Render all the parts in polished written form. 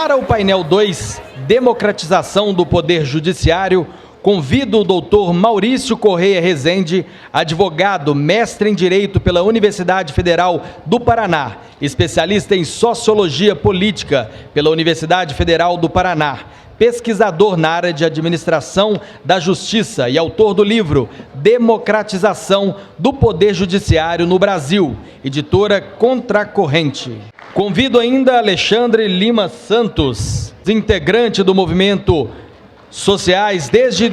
Para o painel 2, Democratização do Poder Judiciário, convido o doutor Maurício Correia Rezende, advogado, mestre em Direito pela Universidade Federal do Paraná, especialista em Sociologia Política pela Universidade Federal do Paraná, pesquisador na área de Administração da Justiça e autor do livro Democratização do Poder Judiciário no Brasil, editora Contracorrente. Convido ainda Alexandre Lima Santos, integrante do movimento sociais desde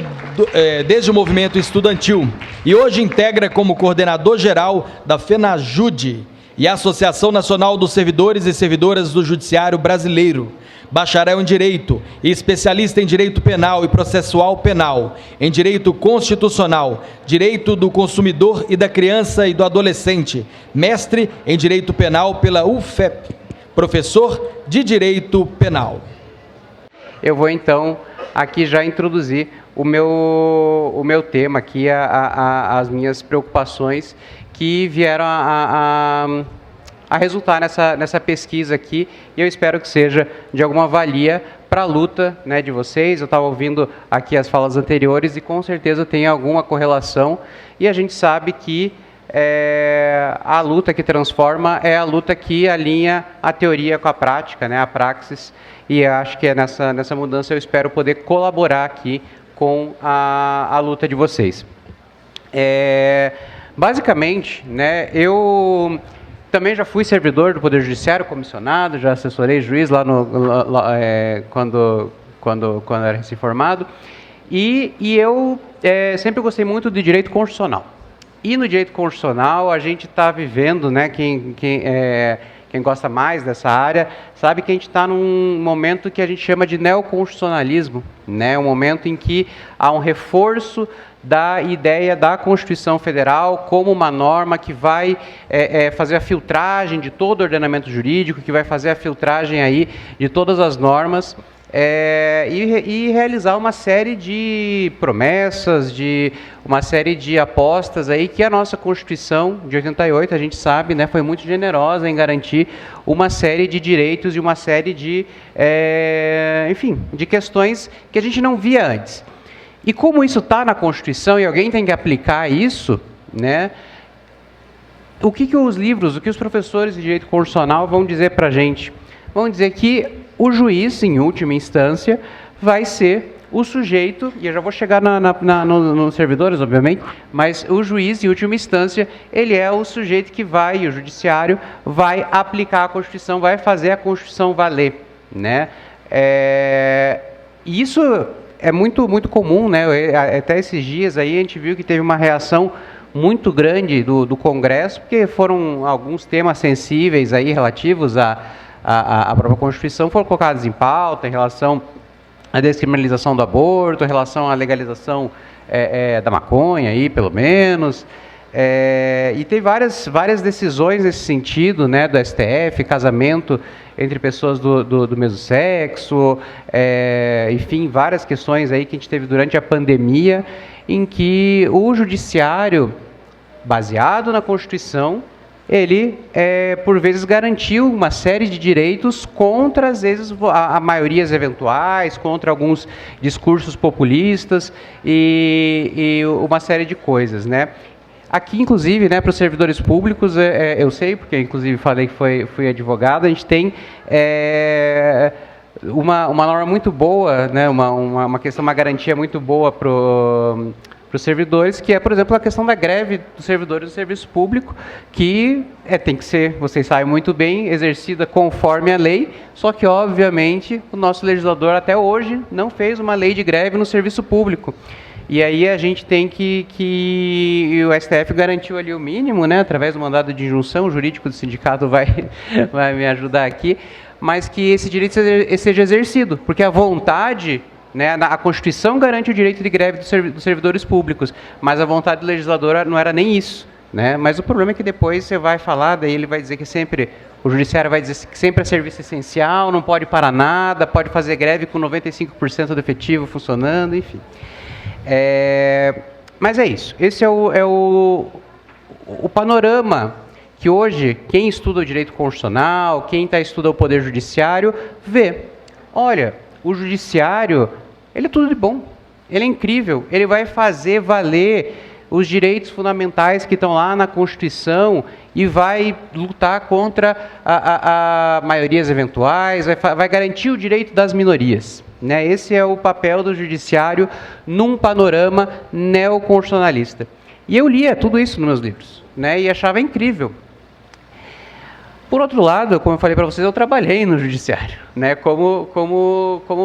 o movimento estudantil e hoje integra como coordenador geral da FENAJUDE e a Associação Nacional dos Servidores e Servidoras do Judiciário Brasileiro, bacharel em Direito e especialista em Direito Penal e Processual Penal, em Direito Constitucional, Direito do Consumidor e da Criança e do Adolescente, mestre em Direito Penal pela UFEP, professor de Direito Penal. Eu vou então aqui já introduzir o meu tema aqui, as minhas preocupações que vieram a resultar nessa pesquisa aqui, e eu espero que seja de alguma valia para a luta, né, de vocês. Eu estava ouvindo aqui as falas anteriores e com certeza tem alguma correlação, e a gente sabe que a luta que transforma é a luta que alinha a teoria com a prática, né, a praxis, e acho que nessa mudança eu espero poder colaborar aqui com a luta de vocês. Basicamente, né, eu também já fui servidor do Poder Judiciário, comissionado, já assessorei juiz lá quando era recém-formado, e eu sempre gostei muito de direito constitucional. E no direito constitucional a gente está vivendo, né, quem gosta mais dessa área, sabe que a gente está num momento que a gente chama de neoconstitucionalismo, né, um momento em que há um reforço da ideia da Constituição Federal como uma norma que vai fazer a filtragem de todo o ordenamento jurídico, que vai fazer a filtragem aí de todas as normas, e realizar uma série de promessas, uma série de apostas aí que a nossa Constituição de 88, a gente sabe, né, foi muito generosa em garantir uma série de direitos e uma série de questões que a gente não via antes. E como isso está na Constituição e alguém tem que aplicar isso, né, o que os professores de direito constitucional vão dizer para a gente? Vão dizer que o juiz, em última instância, vai ser o sujeito, e eu já vou chegar nos servidores, obviamente, mas o juiz, em última instância, ele é o sujeito que vai, o judiciário, vai aplicar a Constituição, vai fazer a Constituição valer, né? Isso é muito, muito comum, né? Até esses dias aí a gente viu que teve uma reação muito grande do Congresso, porque foram alguns temas sensíveis aí relativos à própria Constituição, foram colocados em pauta em relação à descriminalização do aborto, em relação à legalização da maconha, aí, pelo menos. E tem várias decisões nesse sentido, né, do STF, casamento entre pessoas do mesmo sexo, enfim, várias questões aí que a gente teve durante a pandemia, em que o judiciário, baseado na Constituição, ele, por vezes, garantiu uma série de direitos contra, às vezes, a maiorias eventuais, contra alguns discursos populistas e uma série de coisas, né? Aqui, inclusive, né, para os servidores públicos, eu sei, porque, inclusive, falei que fui advogado, a gente tem uma norma muito boa, né, uma garantia muito boa para os servidores, que é, por exemplo, a questão da greve dos servidores do serviço público, que tem que ser, vocês sabem muito bem, exercida conforme a lei, só que, obviamente, o nosso legislador até hoje não fez uma lei de greve no serviço público. E aí a gente tem que o STF garantiu ali o mínimo, né, através do mandado de injunção, o jurídico do sindicato vai me ajudar aqui, mas que esse direito seja exercido, porque a vontade, né, a Constituição garante o direito de greve dos servidores públicos, mas a vontade do legislador não era nem isso, né? Mas o problema é que depois você vai falar, daí ele vai dizer que sempre, o judiciário vai dizer que sempre é serviço essencial, não pode parar nada, pode fazer greve com 95% do efetivo funcionando, enfim. Mas é isso, esse é o panorama que hoje quem estuda o direito constitucional, quem estuda o Poder Judiciário, vê. olha, o judiciário, ele é tudo de bom, ele é incrível, ele vai fazer valer os direitos fundamentais que estão lá na Constituição e vai lutar contra a maiorias eventuais, vai garantir o direito das minorias. Né? Esse é o papel do judiciário num panorama neoconstitucionalista. E eu lia tudo isso nos meus livros, né? E achava incrível. Por outro lado, como eu falei para vocês, eu trabalhei no judiciário, né? como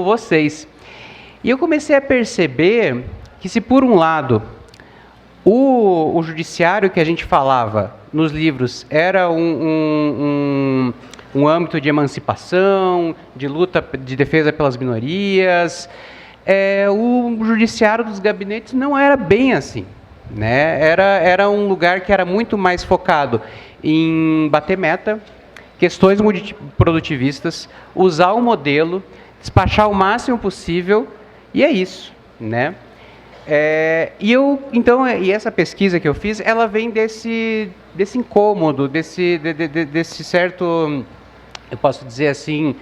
vocês. E eu comecei a perceber que se por um lado o judiciário que a gente falava nos livros era um âmbito de emancipação, de luta, de defesa pelas minorias, o judiciário dos gabinetes não era bem assim. Né? Era um lugar que era muito mais focado em bater meta, questões produtivistas, usar o modelo, despachar o máximo possível, e é isso. Né? E essa pesquisa que eu fiz, ela vem desse incômodo, desse certo, eu posso dizer assim,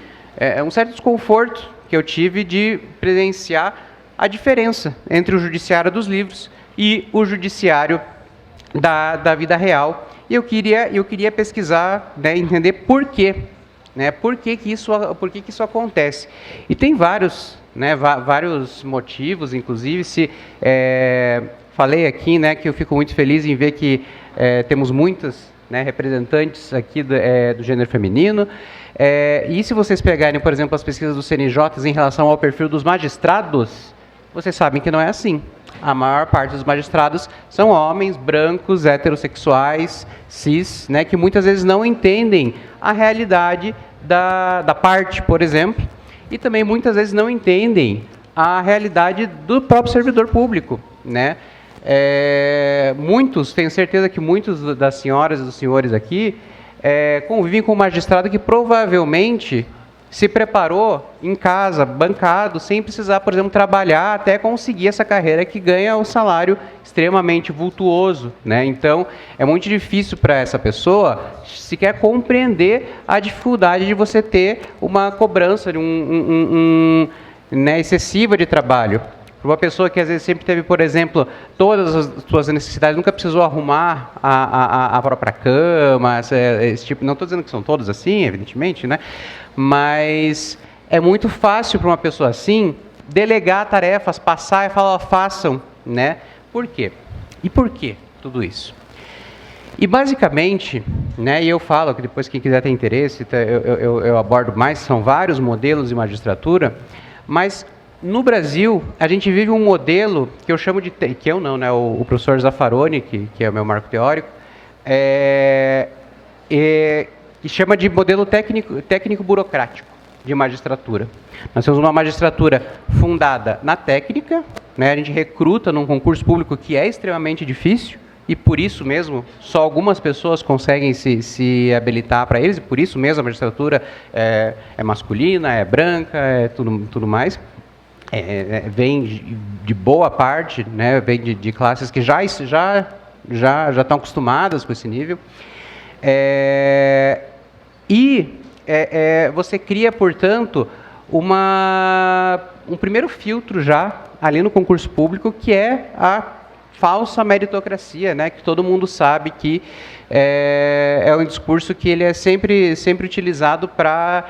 um certo desconforto que eu tive de presenciar a diferença entre o judiciário dos livros e o judiciário da vida real. E eu queria pesquisar, né, entender por quê, né, por que isso acontece. E tem vários motivos, inclusive, falei aqui, né, que eu fico muito feliz em ver que temos muitas, né, representantes aqui do gênero feminino. E se vocês pegarem, por exemplo, as pesquisas dos CNJs em relação ao perfil dos magistrados, vocês sabem que não é assim. A maior parte dos magistrados são homens, brancos, heterossexuais, cis, né, que muitas vezes não entendem a realidade da parte, por exemplo, e também muitas vezes não entendem a realidade do próprio servidor público. Né? Tenho certeza que muitos das senhoras e dos senhores aqui convivem com um magistrado que provavelmente se preparou em casa, bancado, sem precisar, por exemplo, trabalhar até conseguir essa carreira que ganha um salário extremamente vultuoso. Né? Então, é muito difícil para essa pessoa sequer compreender a dificuldade de você ter uma cobrança né, excessiva de trabalho. Para uma pessoa que às vezes sempre teve, por exemplo, todas as suas necessidades, nunca precisou arrumar a própria cama, esse tipo. Não estou dizendo que são todos assim, evidentemente, né? Mas é muito fácil para uma pessoa assim delegar tarefas, passar e falar, façam, né? Por quê? E por quê tudo isso? E basicamente, né, e eu falo que depois quem quiser ter interesse, eu abordo mais, são vários modelos de magistratura, mas no Brasil, a gente vive um modelo que eu chamo de... que eu não, né? O professor Zaffaroni, que é o meu marco teórico, que chama de modelo técnico-burocrático de magistratura. Nós temos uma magistratura fundada na técnica, né? A gente recruta num concurso público que é extremamente difícil, e por isso mesmo, só algumas pessoas conseguem se habilitar para eles, e por isso mesmo a magistratura é masculina, é branca, é tudo mais. Vem de boa parte, né, vem de classes que já estão acostumadas com esse nível. Você cria, portanto, um primeiro filtro já ali no concurso público, que é a falsa meritocracia, né, que todo mundo sabe que é um discurso que ele é sempre utilizado para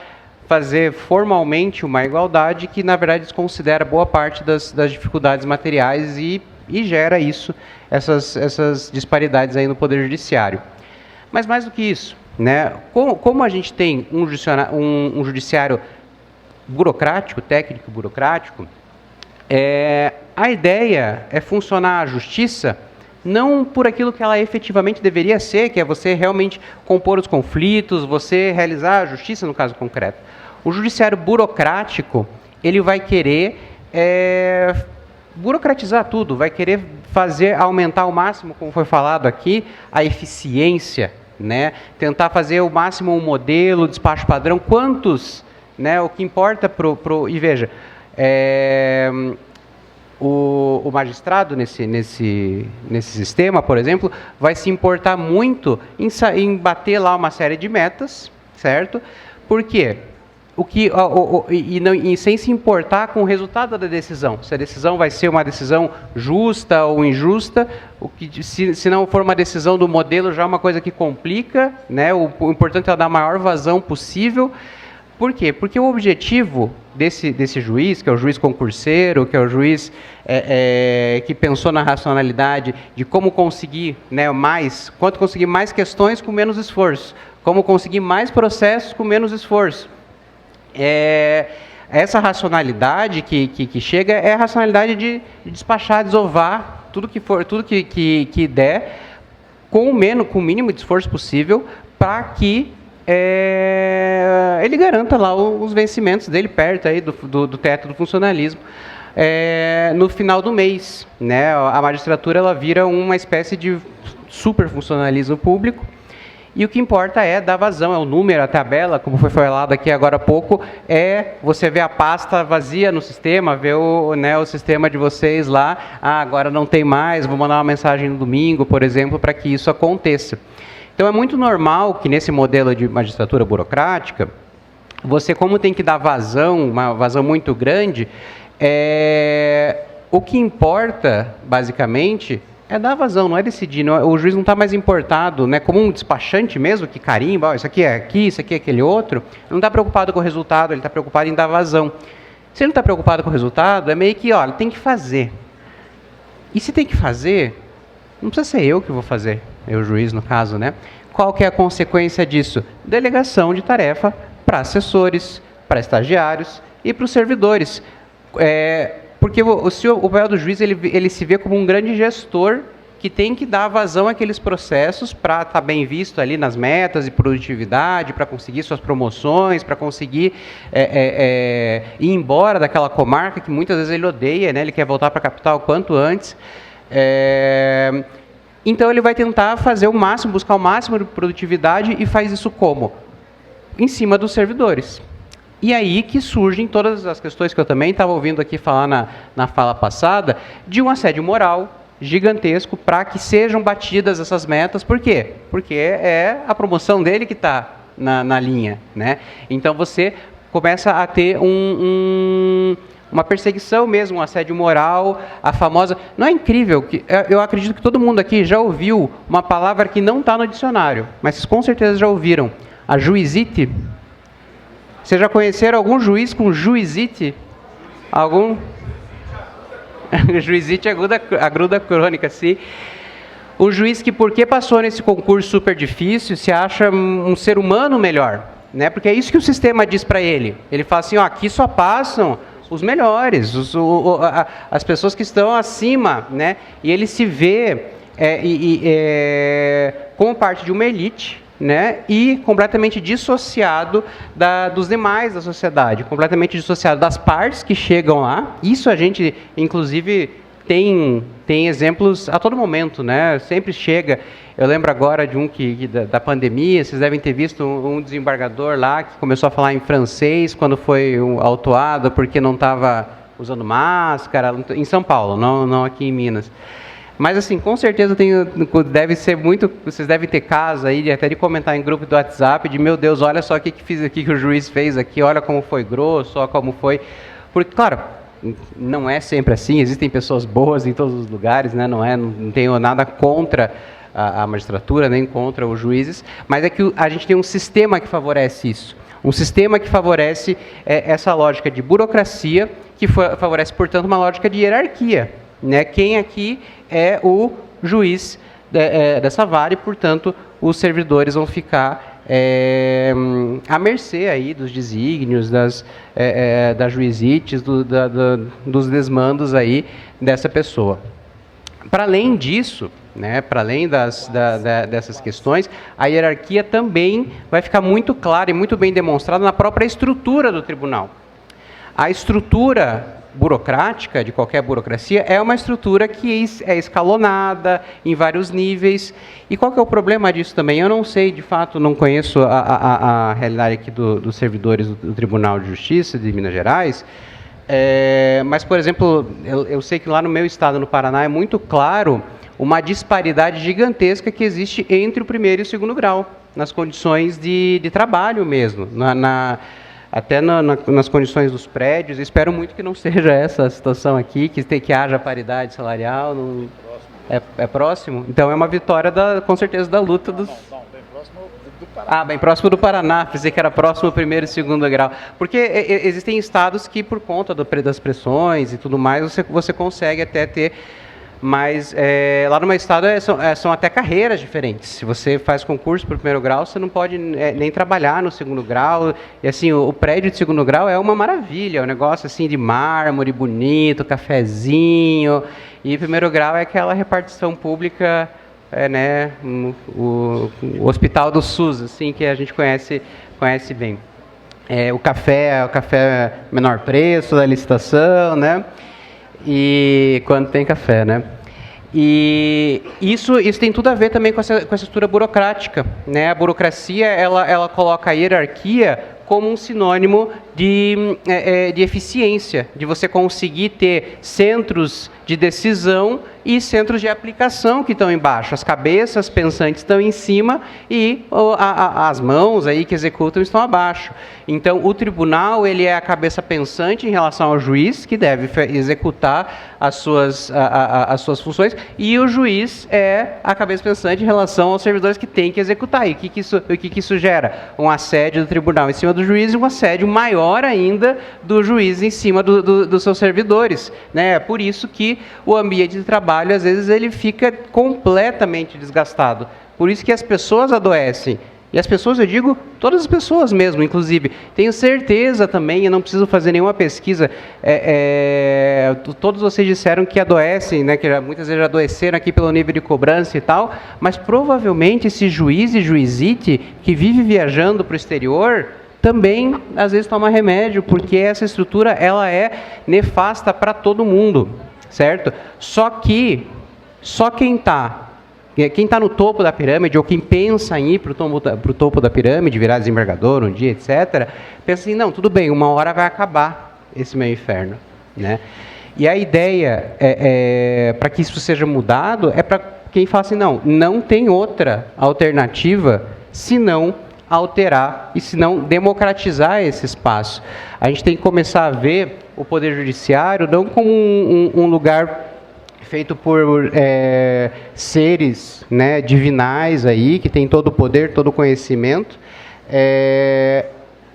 fazer formalmente uma igualdade que, na verdade, desconsidera boa parte das dificuldades materiais e gera essas disparidades aí no Poder Judiciário. Mas mais do que isso, né, como a gente tem um judiciário burocrático, técnico-burocrático, a ideia é funcionar a justiça não por aquilo que ela efetivamente deveria ser, que é você realmente compor os conflitos, você realizar a justiça no caso concreto. O judiciário burocrático, ele vai querer burocratizar tudo, vai querer aumentar ao máximo, como foi falado aqui, a eficiência, né? Tentar fazer o máximo um modelo, despacho padrão, né? O que importa e veja, o magistrado nesse sistema, por exemplo, vai se importar muito em bater lá uma série de metas, certo? Por quê? E sem se importar com o resultado da decisão. Se a decisão vai ser uma decisão justa ou injusta, se não for uma decisão do modelo, já é uma coisa que complica, né? O importante é dar a maior vazão possível. Por quê? Porque o objetivo desse juiz, que é o juiz concurseiro, que é o juiz que pensou na racionalidade de como conseguir, né, quanto conseguir mais questões com menos esforço, como conseguir mais processos com menos esforço. Essa racionalidade que chega é a racionalidade de despachar, desovar tudo que der com o mínimo de esforço possível para que ele garanta lá os vencimentos dele perto aí do teto do funcionalismo no final do mês, né? A magistratura ela vira uma espécie de superfuncionalismo público. E o que importa é dar vazão, é o número, a tabela, como foi falado aqui agora há pouco, você ver a pasta vazia no sistema, ver o sistema de vocês lá, agora não tem mais, vou mandar uma mensagem no domingo, por exemplo, para que isso aconteça. Então é muito normal que nesse modelo de magistratura burocrática, você como tem que dar vazão, uma vazão muito grande, o que importa, basicamente, é dar vazão, não é decidir. O juiz não está mais importado, né, como um despachante mesmo, que carimba, isso aqui é aqui, isso aqui é aquele outro. Não está preocupado com o resultado, ele está preocupado em dar vazão. Se ele não está preocupado com o resultado, é meio que, olha, tem que fazer. E se tem que fazer, não precisa ser eu que vou fazer, o juiz no caso, né? Qual que é a consequência disso? Delegação de tarefa para assessores, para estagiários e para os servidores. Porque o papel do juiz ele se vê como um grande gestor que tem que dar vazão àqueles processos para estar bem visto ali nas metas de produtividade, para conseguir suas promoções, para conseguir ir embora daquela comarca que muitas vezes ele odeia, né? Ele quer voltar para a capital o quanto antes. Então ele vai tentar fazer o máximo, buscar o máximo de produtividade e faz isso como? Em cima dos servidores. E aí que surgem todas as questões que eu também estava ouvindo aqui falar na fala passada, de um assédio moral gigantesco para que sejam batidas essas metas. Por quê? Porque é a promoção dele que está na linha, né? Então você começa a ter uma perseguição mesmo, um assédio moral, a famosa... Não é incrível? Que eu acredito que todo mundo aqui já ouviu uma palavra que não está no dicionário, mas vocês com certeza já ouviram. A juizite. Vocês já conheceram algum juiz com juizite? Algum? Juizite aguda crônica, sim. O juiz que, porque passou nesse concurso super difícil, se acha um ser humano melhor, né? Porque é isso que o sistema diz para ele. Ele fala assim, aqui só passam os melhores, as pessoas que estão acima, né? E ele se vê como parte de uma elite, né, e completamente dissociado dos demais da sociedade, completamente dissociado das partes que chegam lá. Isso a gente, inclusive, tem exemplos a todo momento, né? Sempre chega. Eu lembro agora de um da pandemia, vocês devem ter visto um desembargador lá que começou a falar em francês quando foi autuado porque não estava usando máscara, em São Paulo, não aqui em Minas. Mas, assim, com certeza deve ser muito... Vocês devem ter casos aí, até de comentar em grupo do WhatsApp, de, meu Deus, olha só o que o juiz fez aqui, olha como foi grosso, olha como foi... Porque, claro, não é sempre assim, existem pessoas boas em todos os lugares, né? Não tenho nada contra a magistratura, nem contra os juízes, mas é que a gente tem um sistema que favorece isso. Um sistema que favorece essa lógica de burocracia, que favorece, portanto, uma lógica de hierarquia. Né? Quem aqui é o juiz dessa vara e, portanto, os servidores vão ficar à mercê aí dos desígnios, das juizites, dos desmandos aí dessa pessoa. Para além disso, né, para além dessas questões, a hierarquia também vai ficar muito clara e muito bem demonstrada na própria estrutura do tribunal. A estrutura burocrática, de qualquer burocracia, é uma estrutura que é escalonada em vários níveis. E qual que é o problema disso também? Eu não sei, de fato, não conheço a realidade aqui dos servidores do Tribunal de Justiça de Minas Gerais, mas, por exemplo, eu sei que lá no meu estado, no Paraná, é muito claro uma disparidade gigantesca que existe entre o primeiro e o segundo grau, nas condições de trabalho mesmo, até nas condições dos prédios. Espero muito que não seja essa a situação aqui, que haja paridade salarial. Não, é próximo? Então é uma vitória, com certeza, da luta dos... Não, bem próximo do Paraná. Bem próximo do Paraná, pensei que era próximo ao 1º e 2º grau. Porque existem estados que, por conta das pressões e tudo mais, você consegue até ter... Mas lá no meu estado são até carreiras diferentes. Se você faz concurso para o 1º grau, você não pode nem trabalhar no 2º grau. E assim, o prédio de 2º grau é uma maravilha, é um negócio assim de mármore bonito, cafezinho. E 1º grau é aquela repartição pública, né, o hospital do SUS, assim, que a gente conhece bem. O café menor preço da licitação, né? E quando tem café, né? E isso tem tudo a ver também com essa estrutura burocrática, né? A burocracia, ela coloca a hierarquia como um sinônimo de eficiência, de você conseguir ter centros de decisão e centros de aplicação que estão embaixo. As cabeças pensantes estão em cima e as mãos aí que executam estão abaixo. Então, o tribunal, ele é a cabeça pensante em relação ao juiz, que deve executar as suas funções, e o juiz é a cabeça pensante em relação aos servidores que têm que executar. E o que isso gera? Um assédio do tribunal em cima do juiz e um assédio maior ainda do juiz em cima dos seus servidores, né? É por isso que o ambiente de trabalho, às vezes, ele fica completamente desgastado. Por isso que as pessoas adoecem. E as pessoas, eu digo, todas as pessoas mesmo, inclusive. Tenho certeza também, eu não preciso fazer nenhuma pesquisa, todos vocês disseram que adoecem, né, que muitas vezes já adoeceram aqui pelo nível de cobrança e tal, mas provavelmente esse juiz e juizite que vive viajando para o exterior, também, às vezes, toma remédio, porque essa estrutura, ela é nefasta para todo mundo, certo? Só quem está no topo da pirâmide, ou quem pensa em ir para o topo da pirâmide, virar desembargador um dia, etc., pensa assim, não, tudo bem, uma hora vai acabar esse meu inferno, né? E a ideia, para que isso seja mudado, é para quem fala assim, não tem outra alternativa senão alterar e se não democratizar esse espaço. A gente tem que começar a ver o Poder Judiciário não como um lugar feito por seres, né, divinais aí, que tem todo o poder, todo o conhecimento,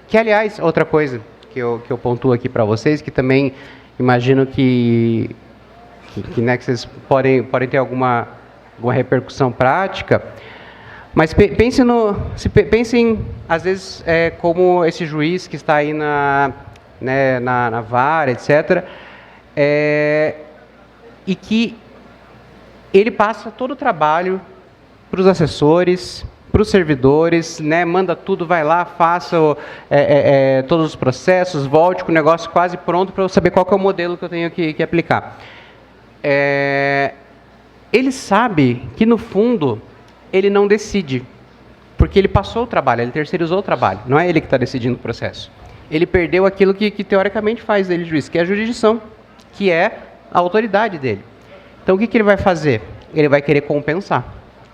que, aliás, outra coisa que eu pontuo aqui para vocês, que também imagino que vocês podem ter alguma repercussão prática. Mas pensem, às vezes, como esse juiz que está aí na vara, etc., e que ele passa todo o trabalho para os assessores, para os servidores, né, manda tudo, vai lá, faça todos os processos, volte com o negócio quase pronto para eu saber qual que é o modelo que eu tenho que aplicar. Ele sabe que, no fundo, ele não decide, porque ele passou o trabalho, ele terceirizou o trabalho, não é ele que está decidindo o processo. Ele perdeu aquilo que teoricamente faz dele juiz, que é a jurisdição, que é a autoridade dele. Então, o que ele vai fazer? Ele vai querer compensar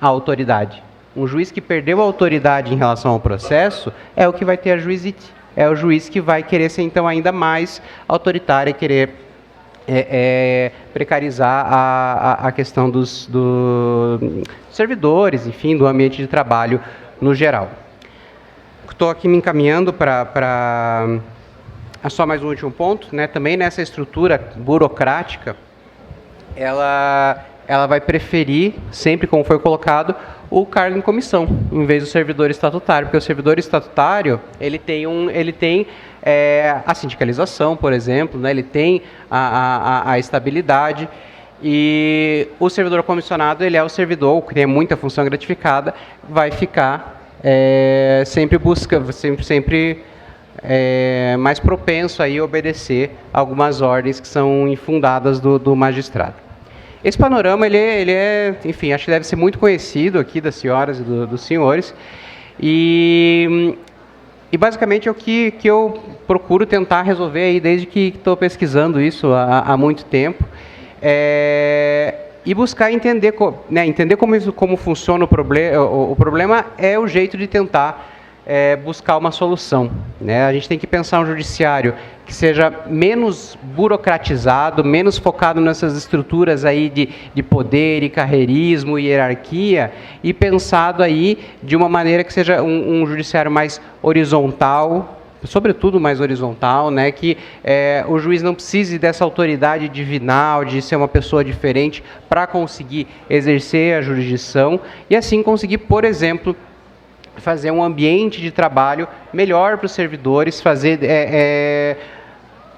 a autoridade. Um juiz que perdeu a autoridade em relação ao processo é o que vai ter a juizite. É o juiz que vai querer ser, então, ainda mais autoritário e querer precarizar a questão dos servidores, enfim, do ambiente de trabalho no geral. Estou aqui me encaminhando para só mais um último ponto, né? Também nessa estrutura burocrática, ela vai preferir, sempre como foi colocado, o cargo em comissão, em vez do servidor estatutário, porque o servidor estatutário, ele tem a sindicalização, por exemplo, né? Ele tem a estabilidade, e o servidor comissionado, ele é o servidor que tem muita função gratificada, vai ficar sempre mais propenso a obedecer algumas ordens que são infundadas do magistrado. Esse panorama, ele é, enfim, acho que deve ser muito conhecido aqui das senhoras e dos senhores, e basicamente é o que eu procuro tentar resolver aí desde que estou pesquisando isso há muito tempo, e buscar entender como funciona o problema. O problema é o jeito de tentar buscar uma solução, né? A gente tem que pensar um judiciário que seja menos burocratizado, menos focado nessas estruturas aí de poder e carreirismo e hierarquia, e pensado aí de uma maneira que seja um judiciário mais horizontal, sobretudo mais horizontal, né? Que o juiz não precise dessa autoridade divinal, de ser uma pessoa diferente para conseguir exercer a jurisdição e assim conseguir, por exemplo, fazer um ambiente de trabalho melhor para os servidores,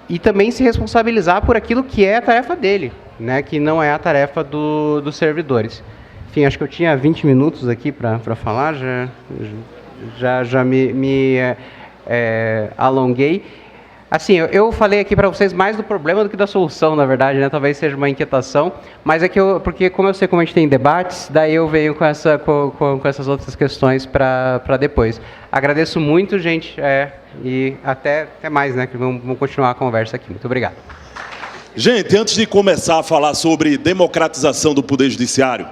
e também se responsabilizar por aquilo que é a tarefa dele, né, que não é a tarefa dos servidores. Enfim, acho que eu tinha 20 minutos aqui para falar, já me alonguei. Assim, eu falei aqui para vocês mais do problema do que da solução, na verdade, né? Talvez seja uma inquietação, mas é que porque como eu sei como a gente tem debates, daí eu venho com essas outras questões para depois. Agradeço muito, gente, e até mais, né? Que vamos continuar a conversa aqui. Muito obrigado. Gente, antes de começar a falar sobre democratização do Poder Judiciário,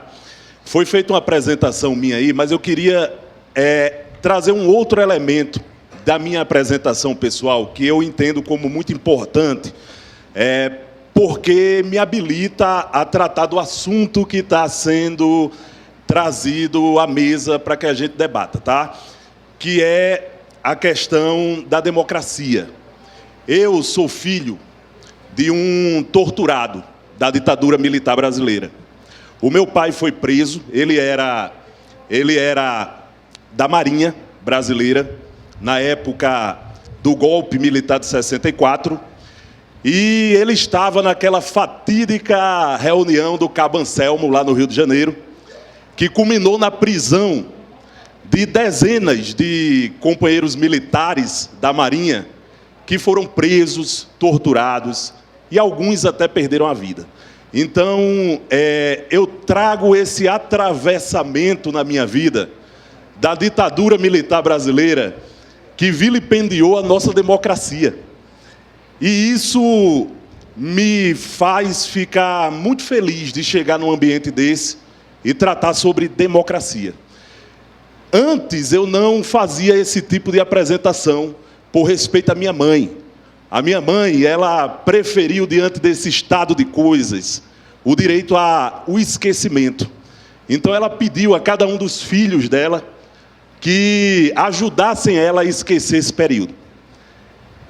foi feita uma apresentação minha aí, mas eu queria trazer um outro elemento da minha apresentação pessoal, que eu entendo como muito importante, porque me habilita a tratar do assunto que está sendo trazido à mesa para que a gente debata, tá? Que é a questão da democracia. Eu sou filho de um torturado da ditadura militar brasileira. O meu pai foi preso, ele era da Marinha brasileira, na época do golpe militar de 64, e ele estava naquela fatídica reunião do Cabo Anselmo, lá no Rio de Janeiro, que culminou na prisão de dezenas de companheiros militares da Marinha, que foram presos, torturados, e alguns até perderam a vida. Então, eu trago esse atravessamento na minha vida da ditadura militar brasileira, que vilipendiou a nossa democracia. E isso me faz ficar muito feliz de chegar num ambiente desse e tratar sobre democracia. Antes eu não fazia esse tipo de apresentação por respeito à minha mãe. A minha mãe, ela preferiu, diante desse estado de coisas, o direito ao esquecimento. Então ela pediu a cada um dos filhos dela que ajudassem ela a esquecer esse período.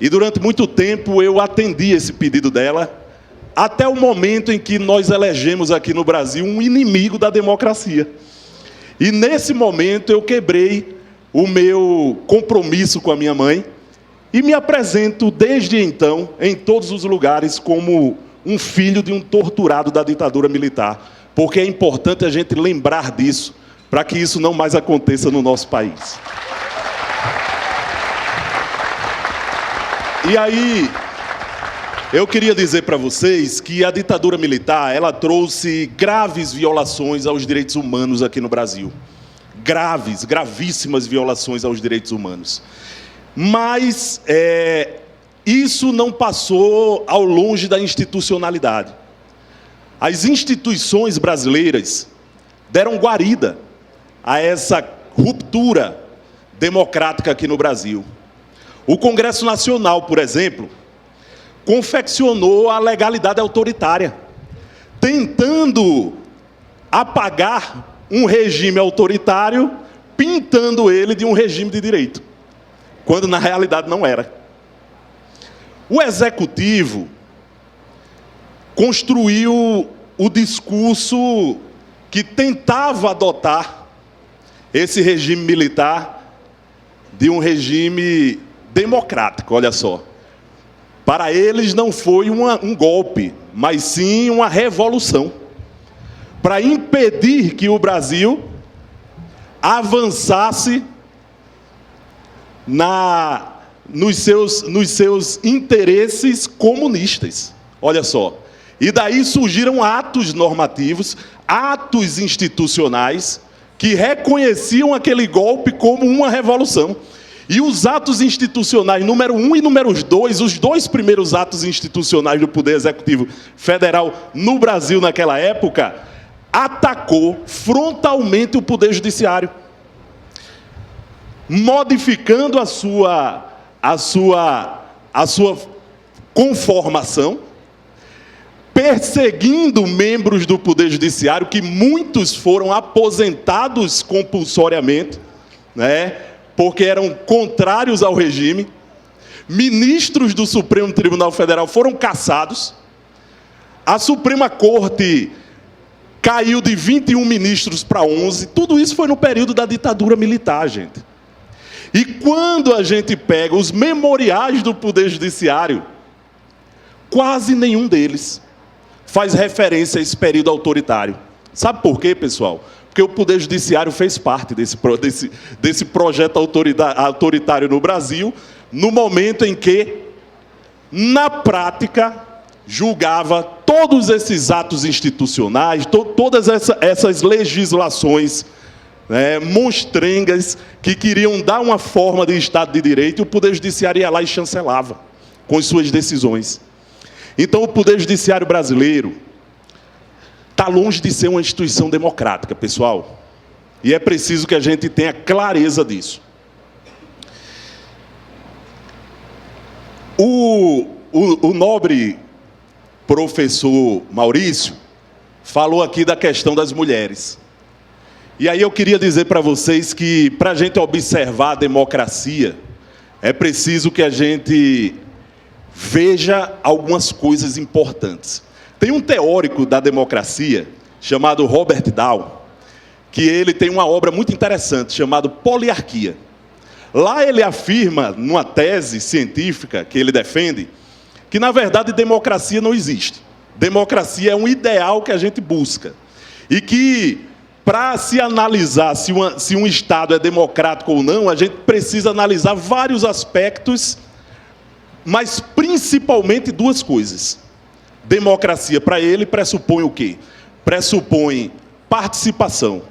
E durante muito tempo eu atendi esse pedido dela, até o momento em que nós elegemos aqui no Brasil um inimigo da democracia. E nesse momento eu quebrei o meu compromisso com a minha mãe e me apresento desde então, em todos os lugares, como um filho de um torturado da ditadura militar, porque é importante a gente lembrar disso, para que isso não mais aconteça no nosso país. E aí, eu queria dizer para vocês que a ditadura militar, ela trouxe graves violações aos direitos humanos aqui no Brasil. Gravíssimas violações aos direitos humanos. Mas isso não passou ao longe da institucionalidade. As instituições brasileiras deram guarida a essa ruptura democrática aqui no Brasil. O Congresso Nacional, por exemplo, confeccionou a legalidade autoritária, tentando apagar um regime autoritário, pintando ele de um regime de direito, quando na realidade não era. O Executivo construiu o discurso que tentava adotar esse regime militar de um regime democrático, olha só. Para eles não foi um golpe, mas sim uma revolução, para impedir que o Brasil avançasse nos seus interesses comunistas. Olha só. E daí surgiram atos normativos, atos institucionais, que reconheciam aquele golpe como uma revolução. E os atos institucionais, número 1 e número 2, os dois primeiros atos institucionais do Poder Executivo Federal no Brasil naquela época, atacou frontalmente o Poder Judiciário. modificando a sua conformação, perseguindo membros do Poder Judiciário, que muitos foram aposentados compulsoriamente, né, porque eram contrários ao regime. Ministros do Supremo Tribunal Federal foram cassados. A Suprema Corte caiu de 21 ministros para 11. Tudo isso foi no período da ditadura militar, gente. E quando a gente pega os memoriais do Poder Judiciário, quase nenhum deles faz referência a esse período autoritário. Sabe por quê, pessoal? Porque o Poder Judiciário fez parte desse projeto autoritário no Brasil, no momento em que, na prática, julgava todos esses atos institucionais, todas essas legislações, né, monstrengas, que queriam dar uma forma de Estado de Direito, e o Poder Judiciário ia lá e chancelava com as suas decisões. Então, o Poder Judiciário brasileiro está longe de ser uma instituição democrática, pessoal. E é preciso que a gente tenha clareza disso. O nobre professor Maurício falou aqui da questão das mulheres. E aí eu queria dizer para vocês que, para a gente observar a democracia, é preciso que a gente veja algumas coisas importantes. Tem um teórico da democracia, chamado Robert Dahl, que ele tem uma obra muito interessante, chamada Poliarquia. Lá ele afirma, numa tese científica que ele defende, que, na verdade, democracia não existe. Democracia é um ideal que a gente busca. E que, para se analisar se um Estado é democrático ou não, a gente precisa analisar vários aspectos, mas principalmente duas coisas. Democracia, para ele, pressupõe o quê? Pressupõe participação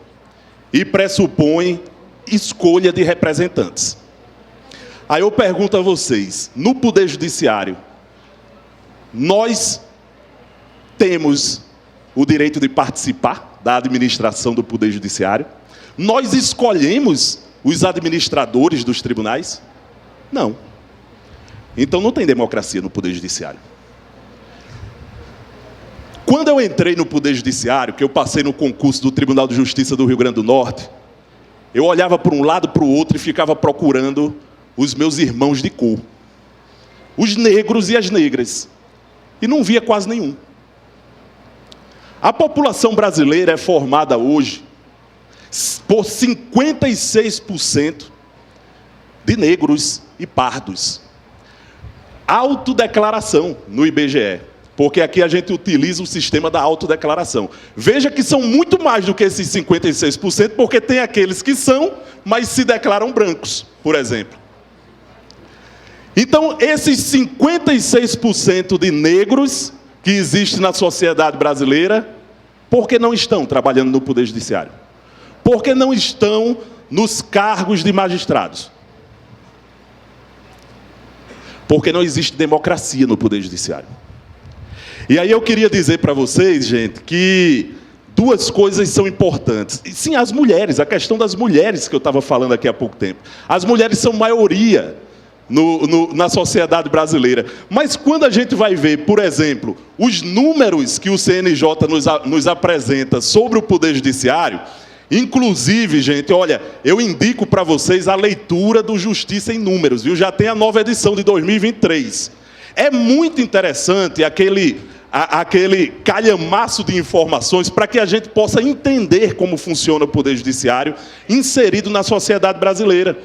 e pressupõe escolha de representantes. Aí eu pergunto a vocês, no Poder Judiciário, nós temos o direito de participar da administração do Poder Judiciário? Nós escolhemos os administradores dos tribunais? Não. Então não tem democracia no Poder Judiciário. Quando eu entrei no Poder Judiciário, que eu passei no concurso do Tribunal de Justiça do Rio Grande do Norte, eu olhava para um lado e para o outro e ficava procurando os meus irmãos de cor, os negros e as negras, e não via quase nenhum. A população brasileira é formada hoje por 56% de negros e pardos. Autodeclaração no IBGE, porque aqui a gente utiliza o sistema da autodeclaração. Veja que são muito mais do que esses 56%, porque tem aqueles que são, mas se declaram brancos, por exemplo. Então, esses 56% de negros que existem na sociedade brasileira, por que não estão trabalhando no Poder Judiciário? Por que não estão nos cargos de magistrados? Porque não existe democracia no Poder Judiciário. E aí eu queria dizer para vocês, gente, que duas coisas são importantes. E, sim, as mulheres, a questão das mulheres que eu estava falando aqui há pouco tempo. As mulheres são maioria na sociedade brasileira. Mas quando a gente vai ver, por exemplo, os números que o CNJ nos apresenta sobre o Poder Judiciário, inclusive, gente, olha, eu indico para vocês a leitura do Justiça em Números, viu? Já tem a nova edição de 2023. É muito interessante aquele calhamaço de informações para que a gente possa entender como funciona o Poder Judiciário inserido na sociedade brasileira.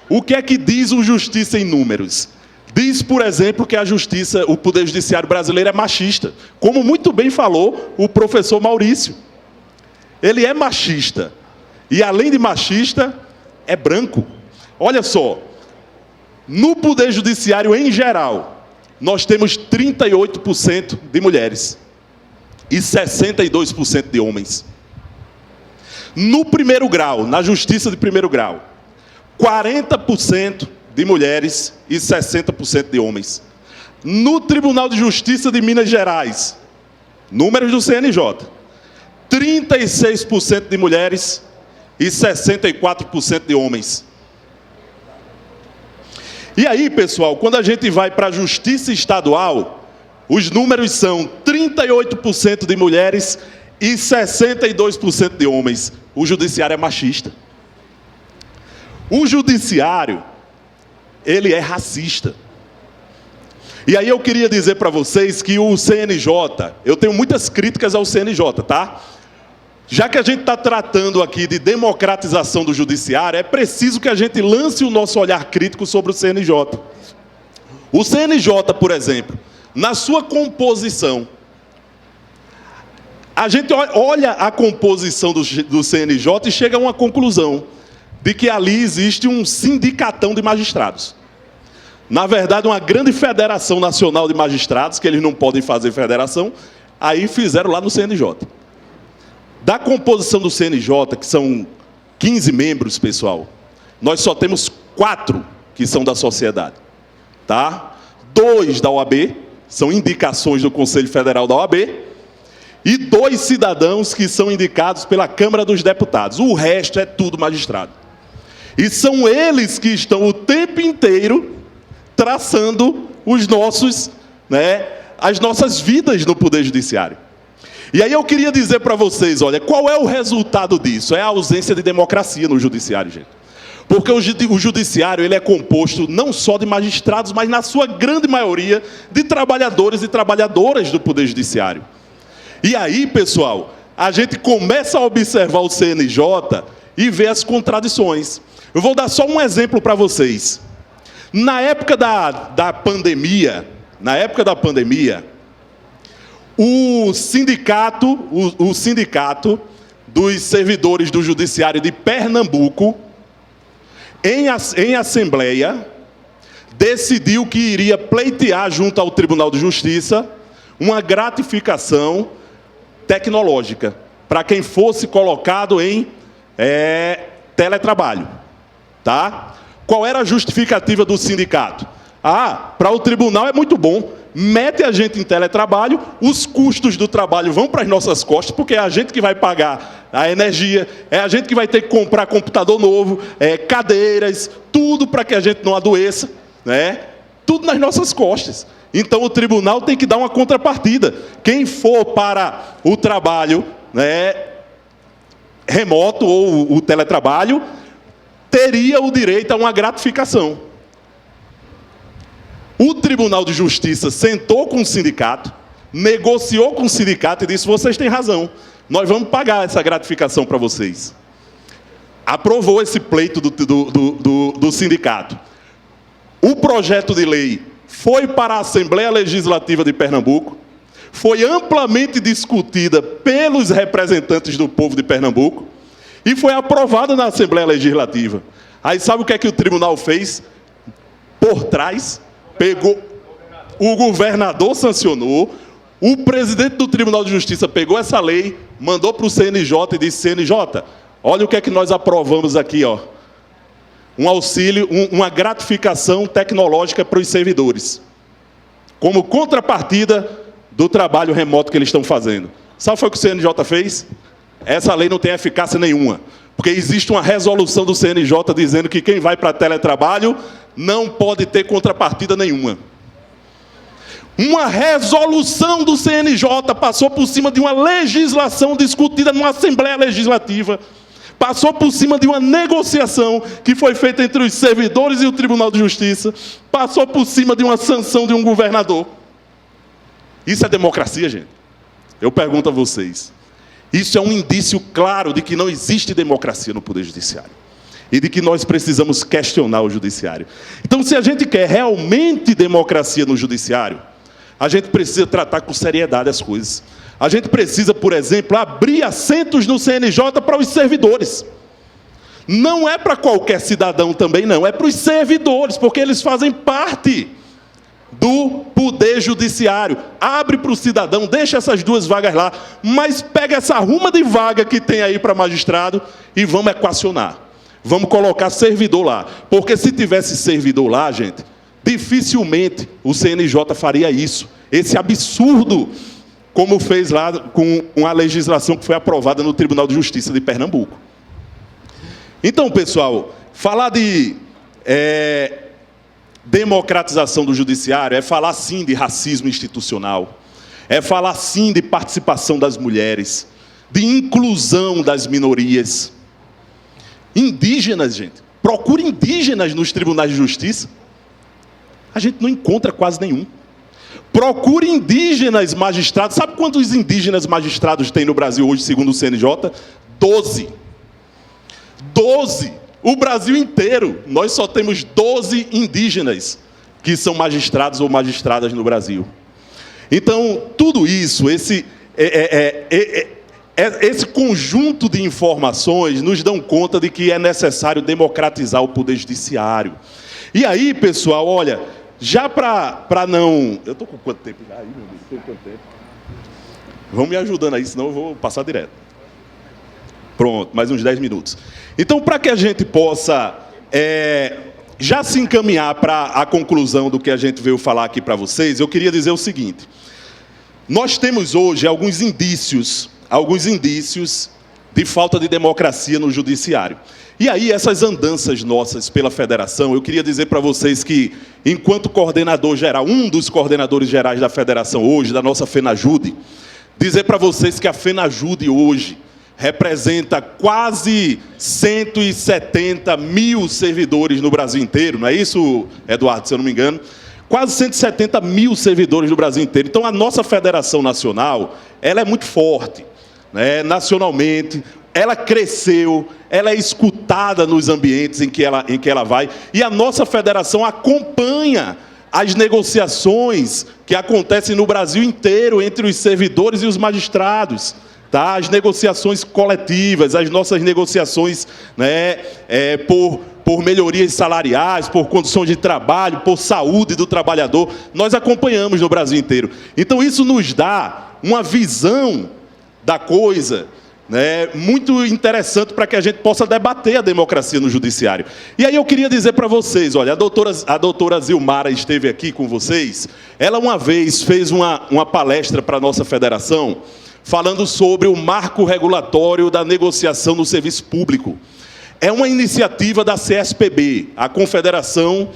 O que é que diz o Justiça em Números? Diz, por exemplo, que o Poder Judiciário brasileiro é machista, como muito bem falou o professor Maurício. Ele é machista, e além de machista, é branco. Olha só, no Poder Judiciário em geral, nós temos 38% de mulheres e 62% de homens. No primeiro grau, na Justiça de primeiro grau, 40% de mulheres e 60% de homens. No Tribunal de Justiça de Minas Gerais, números do CNJ, 36% de mulheres e 64% de homens. E aí, pessoal, quando a gente vai para a justiça estadual, os números são 38% de mulheres e 62% de homens. O judiciário é machista. O judiciário, ele é racista. E aí eu queria dizer para vocês que o CNJ, eu tenho muitas críticas ao CNJ, tá? Já que a gente está tratando aqui de democratização do judiciário, é preciso que a gente lance o nosso olhar crítico sobre o CNJ. O CNJ, por exemplo, na sua composição, a gente olha a composição do CNJ e chega a uma conclusão de que ali existe um sindicatão de magistrados. Na verdade, uma grande federação nacional de magistrados, que eles não podem fazer federação, aí fizeram lá no CNJ. Da composição do CNJ, que são 15 membros, pessoal, nós só temos 4 que são da sociedade. Tá? 2 da OAB, são indicações do Conselho Federal da OAB, e 2 cidadãos que são indicados pela Câmara dos Deputados. O resto é tudo magistrado. E são eles que estão o tempo inteiro traçando os nossos, as nossas vidas no Poder Judiciário. E aí eu queria dizer para vocês, olha, qual é o resultado disso? É a ausência de democracia no Judiciário, gente. Porque o Judiciário ele é composto não só de magistrados, mas na sua grande maioria de trabalhadores e trabalhadoras do Poder Judiciário. E aí, pessoal, a gente começa a observar o CNJ e ver as contradições. Eu vou dar só um exemplo para vocês. Na época da pandemia, o sindicato dos servidores do Judiciário de Pernambuco, em assembleia, decidiu que iria pleitear junto ao Tribunal de Justiça uma gratificação tecnológica para quem fosse colocado em teletrabalho. Tá? Qual era a justificativa do sindicato? Para o tribunal é muito bom, mete a gente em teletrabalho, os custos do trabalho vão para as nossas costas, porque é a gente que vai pagar a energia, é a gente que vai ter que comprar computador novo, cadeiras, tudo para que a gente não adoeça, tudo nas nossas costas. Então o tribunal tem que dar uma contrapartida. Quem for para o trabalho remoto ou o teletrabalho, teria o direito a uma gratificação. O Tribunal de Justiça sentou com o sindicato, negociou com o sindicato e disse: vocês têm razão, nós vamos pagar essa gratificação para vocês. Aprovou esse pleito do sindicato. O projeto de lei foi para a Assembleia Legislativa de Pernambuco, foi amplamente discutida pelos representantes do povo de Pernambuco, e foi aprovada na Assembleia Legislativa. Aí sabe o que é que o tribunal fez? Por trás, pegou, o governador sancionou, o presidente do Tribunal de Justiça pegou essa lei, mandou para o CNJ e disse: CNJ, olha o que é que nós aprovamos aqui, ó. Um auxílio, uma gratificação tecnológica para os servidores, como contrapartida do trabalho remoto que eles estão fazendo. Sabe o que foi que o CNJ fez? Essa lei não tem eficácia nenhuma, porque existe uma resolução do CNJ dizendo que quem vai para teletrabalho não pode ter contrapartida nenhuma. Uma resolução do CNJ passou por cima de uma legislação discutida numa Assembleia Legislativa, passou por cima de uma negociação que foi feita entre os servidores e o Tribunal de Justiça, passou por cima de uma sanção de um governador. Isso é democracia, gente? Eu pergunto a vocês. Isso é um indício claro de que não existe democracia no Poder Judiciário. E de que nós precisamos questionar o Judiciário. Então, se a gente quer realmente democracia no Judiciário, a gente precisa tratar com seriedade as coisas. A gente precisa, por exemplo, abrir assentos no CNJ para os servidores. Não é para qualquer cidadão também, não. É para os servidores, porque eles fazem parte do Poder Judiciário. Abre para o cidadão, deixa essas 2 vagas lá, mas pega essa ruma de vaga que tem aí para magistrado e vamos equacionar. Vamos colocar servidor lá. Porque se tivesse servidor lá, gente, dificilmente o CNJ faria isso. Esse absurdo, como fez lá com a legislação que foi aprovada no Tribunal de Justiça de Pernambuco. Então, pessoal, falar de democratização do judiciário é falar sim de racismo institucional, é falar sim de participação das mulheres, de inclusão das minorias. Indígenas, gente. Procure indígenas nos tribunais de justiça. A gente não encontra quase nenhum. Procure indígenas magistrados. Sabe quantos indígenas magistrados tem no Brasil hoje, segundo o CNJ? 12. 12. O Brasil inteiro. Nós só temos 12 indígenas que são magistrados ou magistradas no Brasil. Então, tudo isso, esse conjunto de informações nos dão conta de que é necessário democratizar o poder judiciário. E aí, pessoal, olha, já para não... Eu estou com quanto tempo já aí, meu Deus? Estou com quanto tempo? Vão me ajudando aí, senão eu vou passar direto. Pronto, mais uns 10 minutos. Então, para que a gente possa já se encaminhar para a conclusão do que a gente veio falar aqui para vocês, eu queria dizer o seguinte. Nós temos hoje alguns indícios de falta de democracia no judiciário. E aí, essas andanças nossas pela federação, eu queria dizer para vocês que, enquanto coordenador geral, um dos coordenadores gerais da federação hoje, da nossa FENAJUDE, dizer para vocês que a FENAJUDE hoje representa quase 170 mil servidores no Brasil inteiro, não é isso, Eduardo, se eu não me engano? Quase 170 mil servidores no Brasil inteiro. Então, a nossa federação nacional, ela é muito forte, né? Nacionalmente, ela cresceu, ela é escutada nos ambientes em que ela vai, e a nossa federação acompanha as negociações que acontecem no Brasil inteiro entre os servidores e os magistrados. Tá? As negociações coletivas, as nossas negociações, né, por melhorias salariais, por condições de trabalho, por saúde do trabalhador, nós acompanhamos no Brasil inteiro. Então, isso nos dá uma visão da coisa, né, muito interessante para que a gente possa debater a democracia no judiciário. E aí eu queria dizer para vocês, olha, a doutora Zilmara esteve aqui com vocês, ela uma vez fez uma palestra para a nossa federação, falando sobre o marco regulatório da negociação no serviço público. É uma iniciativa da CSPB, a Confederação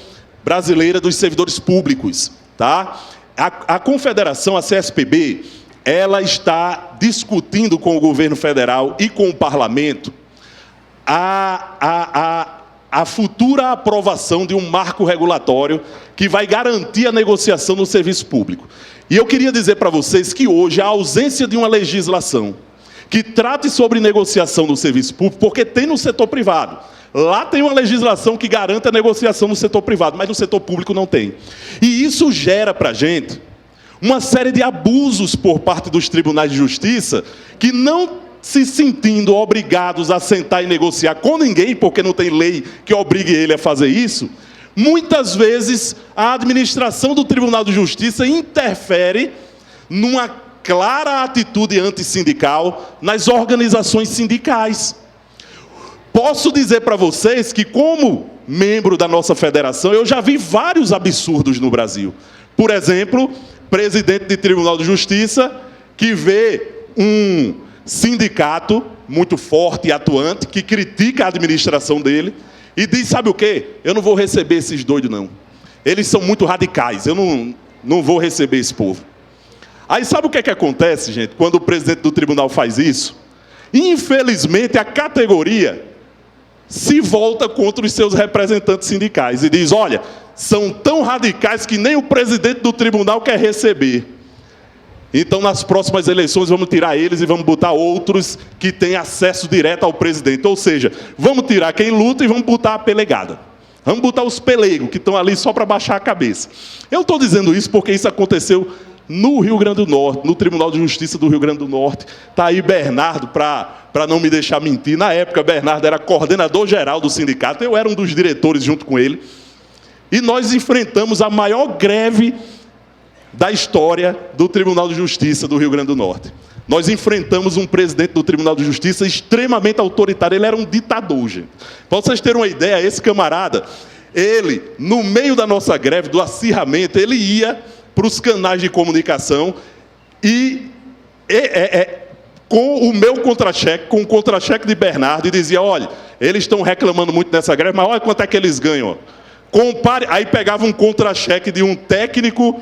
Brasileira dos Servidores Públicos. Tá? A Confederação, a CSPB, ela está discutindo com o governo federal e com o parlamento a futura aprovação de um marco regulatório que vai garantir a negociação no serviço público. E eu queria dizer para vocês que hoje a ausência de uma legislação que trate sobre negociação no serviço público, porque tem no setor privado. Lá tem uma legislação que garante a negociação no setor privado, mas no setor público não tem. E isso gera para a gente uma série de abusos por parte dos tribunais de justiça que, não se sentindo obrigados a sentar e negociar com ninguém, porque não tem lei que obrigue ele a fazer isso, muitas vezes a administração do Tribunal de Justiça interfere numa clara atitude antissindical nas organizações sindicais. Posso dizer para vocês que, como membro da nossa federação, eu já vi vários absurdos no Brasil. Por exemplo, presidente de Tribunal de Justiça que vê um sindicato muito forte e atuante que critica a administração dele e diz, sabe o quê? Eu não vou receber esses doidos, não. Eles são muito radicais, eu não vou receber esse povo. Aí sabe o que é que acontece, gente, quando o presidente do tribunal faz isso? Infelizmente, a categoria se volta contra os seus representantes sindicais e diz, olha, são tão radicais que nem o presidente do tribunal quer receber. Então, nas próximas eleições, vamos tirar eles e vamos botar outros que têm acesso direto ao presidente. Ou seja, vamos tirar quem luta e vamos botar a pelegada. Vamos botar os pelegos, que estão ali só para baixar a cabeça. Eu estou dizendo isso porque isso aconteceu no Rio Grande do Norte, no Tribunal de Justiça do Rio Grande do Norte. Está aí Bernardo, para não me deixar mentir. Na época, Bernardo era coordenador geral do sindicato, eu era um dos diretores junto com ele. E nós enfrentamos a maior greve da história do Tribunal de Justiça do Rio Grande do Norte. Nós enfrentamos um presidente do Tribunal de Justiça extremamente autoritário, ele era um ditador, gente. Para vocês terem uma ideia, esse camarada, ele, no meio da nossa greve, do acirramento, ele ia para os canais de comunicação e com o meu contra-cheque, com o contra-cheque de Bernardo, e dizia, olha, eles estão reclamando muito nessa greve, mas olha quanto é que eles ganham, ó. Compare, aí pegava um contra-cheque de um técnico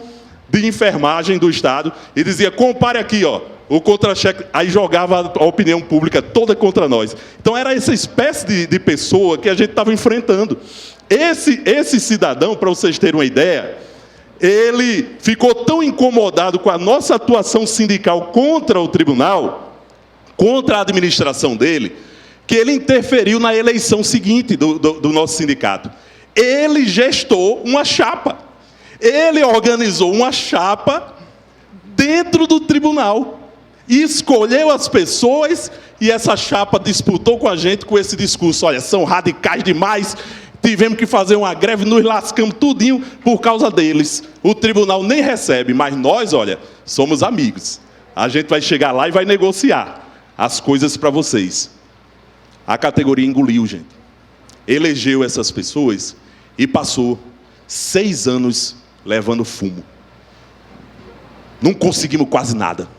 de enfermagem do Estado e dizia, compare aqui, ó, o contra-cheque, aí jogava a opinião pública toda contra nós. Então era essa espécie de pessoa que a gente estava enfrentando. Esse cidadão, para vocês terem uma ideia, ele ficou tão incomodado com a nossa atuação sindical contra o tribunal, contra a administração dele, que ele interferiu na eleição seguinte do nosso sindicato. Ele gestou uma chapa. Ele organizou uma chapa dentro do tribunal. E escolheu as pessoas e essa chapa disputou com a gente com esse discurso. Olha, são radicais demais, tivemos que fazer uma greve, nos lascamos tudinho por causa deles. O tribunal nem recebe, mas nós, olha, somos amigos. A gente vai chegar lá e vai negociar as coisas para vocês. A categoria engoliu, gente. Elegeu essas pessoas e passou 6 anos levando fumo. Não conseguimos quase nada.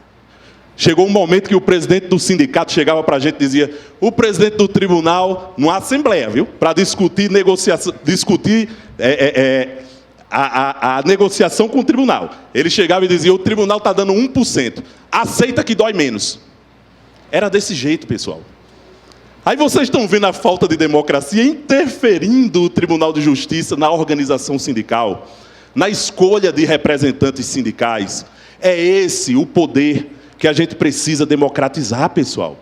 Chegou um momento que o presidente do sindicato chegava para a gente e dizia, o presidente do tribunal, numa assembleia, viu? Para discutir negociação, a negociação com o tribunal. Ele chegava e dizia, o tribunal está dando 1%. Aceita que dói menos. Era desse jeito, pessoal. Aí vocês estão vendo a falta de democracia interferindo o Tribunal de Justiça na organização sindical, na escolha de representantes sindicais. É esse o poder que a gente precisa democratizar, pessoal.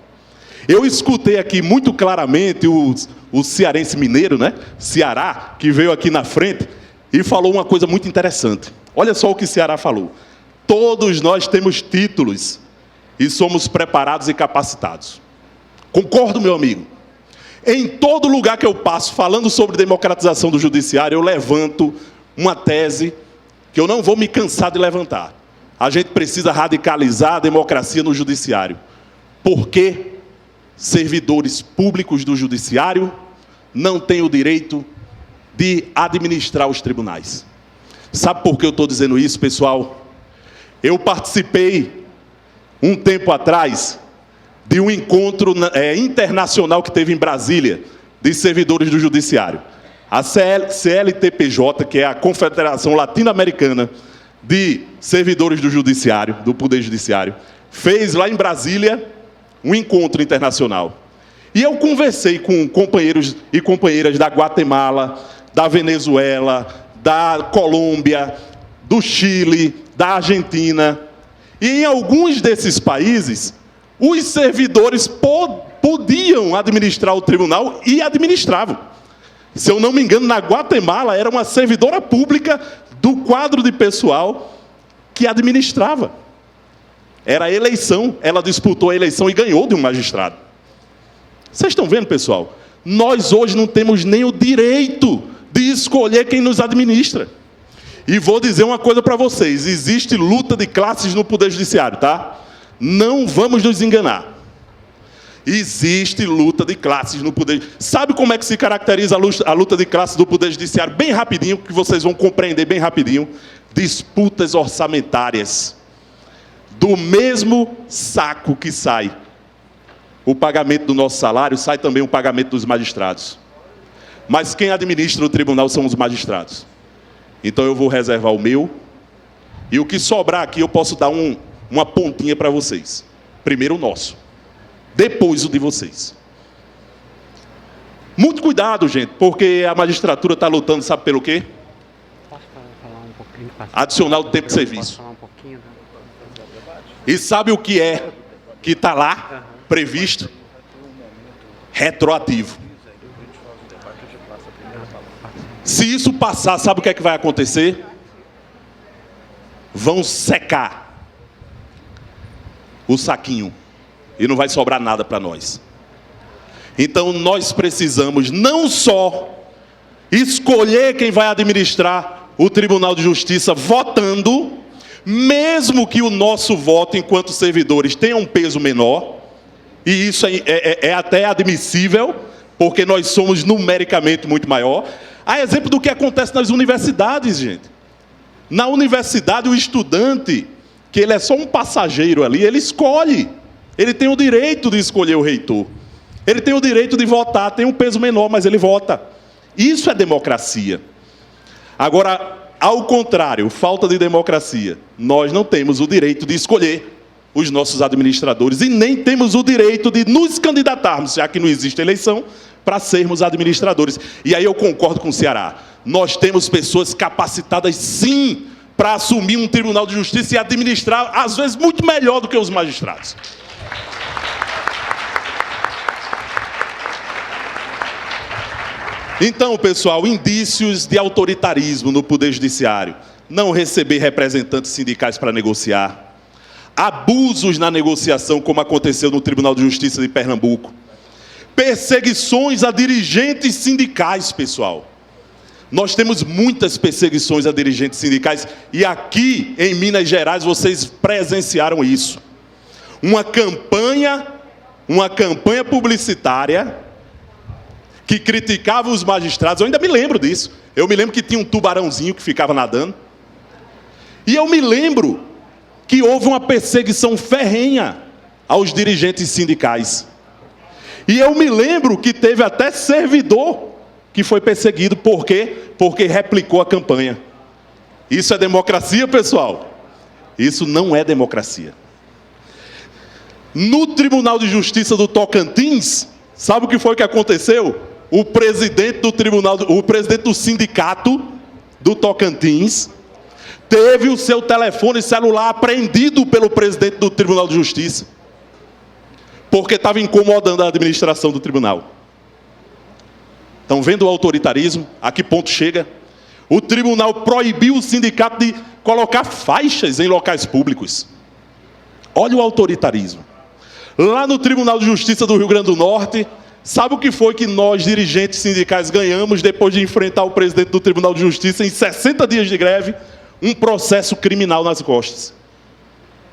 Eu escutei aqui muito claramente o cearense mineiro, né? Ceará, que veio aqui na frente e falou uma coisa muito interessante. Olha só o que Ceará falou. Todos nós temos títulos e somos preparados e capacitados. Concordo, meu amigo. Em todo lugar que eu passo falando sobre democratização do judiciário, eu levanto uma tese que eu não vou me cansar de levantar. A gente precisa radicalizar a democracia no judiciário. Porque servidores públicos do judiciário não têm o direito de administrar os tribunais. Sabe por que eu estou dizendo isso, pessoal? Eu participei, um tempo atrás, de um encontro internacional que teve em Brasília, de servidores do judiciário. A CLTPJ, que é a Confederação Latino-Americana de Servidores do Judiciário, do Poder Judiciário, fez lá em Brasília um encontro internacional. E eu conversei com companheiros e companheiras da Guatemala, da Venezuela, da Colômbia, do Chile, da Argentina. E em alguns desses países, os servidores podiam administrar o tribunal e administravam. Se eu não me engano, na Guatemala era uma servidora pública do quadro de pessoal que administrava. Era a eleição, ela disputou a eleição e ganhou de um magistrado. Vocês estão vendo, pessoal? Nós hoje não temos nem o direito de escolher quem nos administra. E vou dizer uma coisa para vocês, existe luta de classes no Poder Judiciário, tá? Não vamos nos enganar. Existe luta de classes no Poder. Sabe como é que se caracteriza a luta de classes do Poder Judiciário? Bem rapidinho, que vocês vão compreender bem rapidinho. Disputas orçamentárias. Do mesmo saco que sai o pagamento do nosso salário, sai também o pagamento dos magistrados. Mas quem administra o tribunal são os magistrados. Então eu vou reservar o meu. E o que sobrar aqui eu posso dar uma pontinha para vocês. Primeiro o nosso. Depois o de vocês. Muito cuidado, gente, porque a magistratura está lutando, sabe pelo quê? Posso falar um pouquinho? Adicional do tempo de serviço. E sabe o que é que está lá, previsto? Retroativo. Se isso passar, sabe o que é que vai acontecer? Vão secar o saquinho. E não vai sobrar nada para nós. Então nós precisamos não só escolher quem vai administrar o Tribunal de Justiça votando, mesmo que o nosso voto enquanto servidores tenha um peso menor, e isso é até admissível, porque nós somos numericamente muito maior. Há exemplo do que acontece nas universidades, gente. Na universidade, o estudante, que ele é só um passageiro ali, ele escolhe. Ele tem o direito de escolher o reitor. Ele tem o direito de votar, tem um peso menor, mas ele vota. Isso é democracia. Agora, ao contrário, falta de democracia. Nós não temos o direito de escolher os nossos administradores e nem temos o direito de nos candidatarmos, já que não existe eleição, para sermos administradores. E aí eu concordo com o Ceará. Nós temos pessoas capacitadas, sim, para assumir um tribunal de justiça e administrar, às vezes, muito melhor do que os magistrados. Então, pessoal, indícios de autoritarismo no Poder Judiciário. Não receber representantes sindicais para negociar. Abusos na negociação, como aconteceu no Tribunal de Justiça de Pernambuco. Perseguições a dirigentes sindicais, pessoal. Nós temos muitas perseguições a dirigentes sindicais e aqui em Minas Gerais vocês presenciaram isso. Uma campanha publicitária que criticava os magistrados. Eu ainda me lembro disso. Eu me lembro que tinha um tubarãozinho que ficava nadando. E eu me lembro que houve uma perseguição ferrenha aos dirigentes sindicais. E eu me lembro que teve até servidor que foi perseguido. Por quê? Porque replicou a campanha. Isso é democracia, pessoal? Isso não é democracia. No Tribunal de Justiça do Tocantins, sabe o que foi que aconteceu? O presidente do sindicato do Tocantins teve o seu telefone celular apreendido pelo presidente do Tribunal de Justiça, porque estava incomodando a administração do tribunal. Estão vendo o autoritarismo? A que ponto chega? O tribunal proibiu o sindicato de colocar faixas em locais públicos. Olha o autoritarismo. Lá no Tribunal de Justiça do Rio Grande do Norte, sabe o que foi que nós, dirigentes sindicais, ganhamos depois de enfrentar o presidente do Tribunal de Justiça em 60 dias de greve? Um processo criminal nas costas.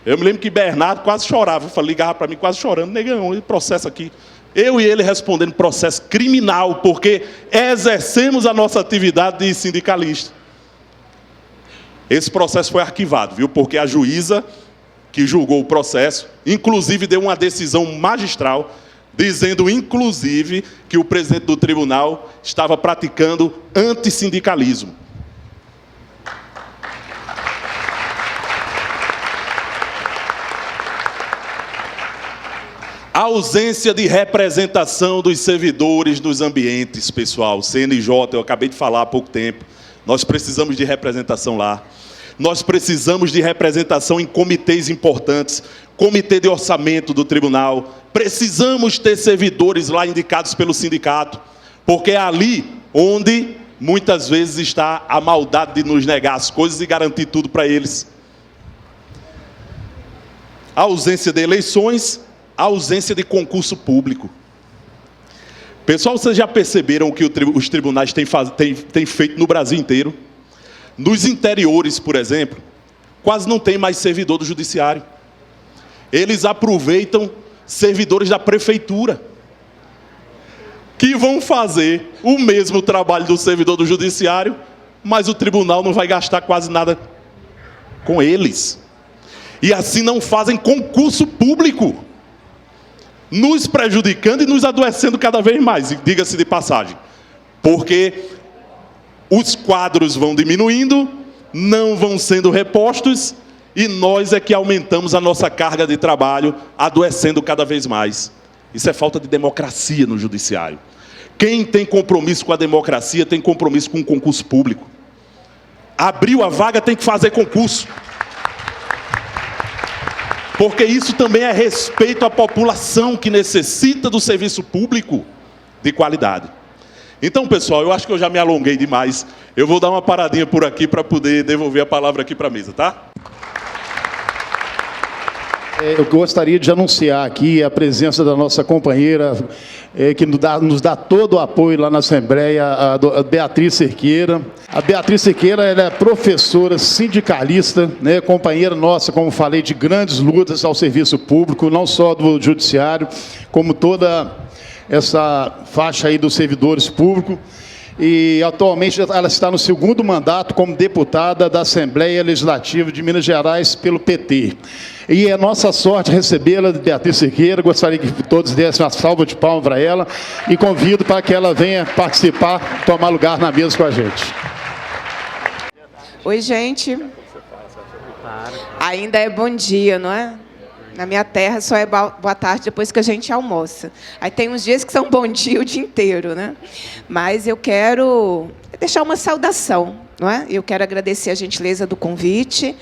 Eu me lembro que Bernardo quase chorava, ligava para mim quase chorando, negão, processo aqui. Eu e ele respondendo processo criminal, porque exercemos a nossa atividade de sindicalista. Esse processo foi arquivado, viu? Porque a juíza que julgou o processo, inclusive deu uma decisão magistral, dizendo, inclusive, que o presidente do tribunal estava praticando antissindicalismo. A ausência de representação dos servidores nos ambientes, pessoal. CNJ, eu acabei de falar há pouco tempo. Nós precisamos de representação lá. Nós precisamos de representação em comitês importantes. Comitê de orçamento do tribunal. Precisamos ter servidores lá indicados pelo sindicato. Porque é ali onde, muitas vezes, está a maldade de nos negar as coisas e garantir tudo para eles. A ausência de eleições, a ausência de concurso público. Pessoal, vocês já perceberam o que os tribunais têm feito no Brasil inteiro? Nos interiores, por exemplo, quase não tem mais servidor do judiciário. Eles aproveitam servidores da prefeitura, que vão fazer o mesmo trabalho do servidor do judiciário, mas o tribunal não vai gastar quase nada com eles. E assim não fazem concurso público, nos prejudicando e nos adoecendo cada vez mais, diga-se de passagem. Porque os quadros vão diminuindo, não vão sendo repostos, e nós é que aumentamos a nossa carga de trabalho, adoecendo cada vez mais. Isso é falta de democracia no judiciário. Quem tem compromisso com a democracia tem compromisso com o concurso público. Abriu a vaga, tem que fazer concurso. Porque isso também é respeito à população que necessita do serviço público de qualidade. Então, pessoal, eu acho que eu já me alonguei demais. Eu vou dar uma paradinha por aqui para poder devolver a palavra aqui para a mesa, tá? Eu gostaria de anunciar aqui a presença da nossa companheira, que nos dá todo o apoio lá na Assembleia, a Beatriz Cerqueira. A Beatriz Cerqueira, ela é professora sindicalista, né, companheira nossa, como falei, de grandes lutas ao serviço público, não só do judiciário, como toda essa faixa aí dos servidores públicos. E atualmente ela está no segundo mandato como deputada da Assembleia Legislativa de Minas Gerais pelo PT. E é nossa sorte recebê-la, Beatriz Cerqueira. Gostaria que todos dessem uma salva de palmas para ela e convido para que ela venha participar, tomar lugar na mesa com a gente. Oi, gente. Ainda é bom dia, não é? Na minha terra só é boa tarde depois que a gente almoça. Aí tem uns dias que são bom dia o dia inteiro, né? Mas eu quero deixar uma saudação, não é? Eu quero agradecer a gentileza do convite.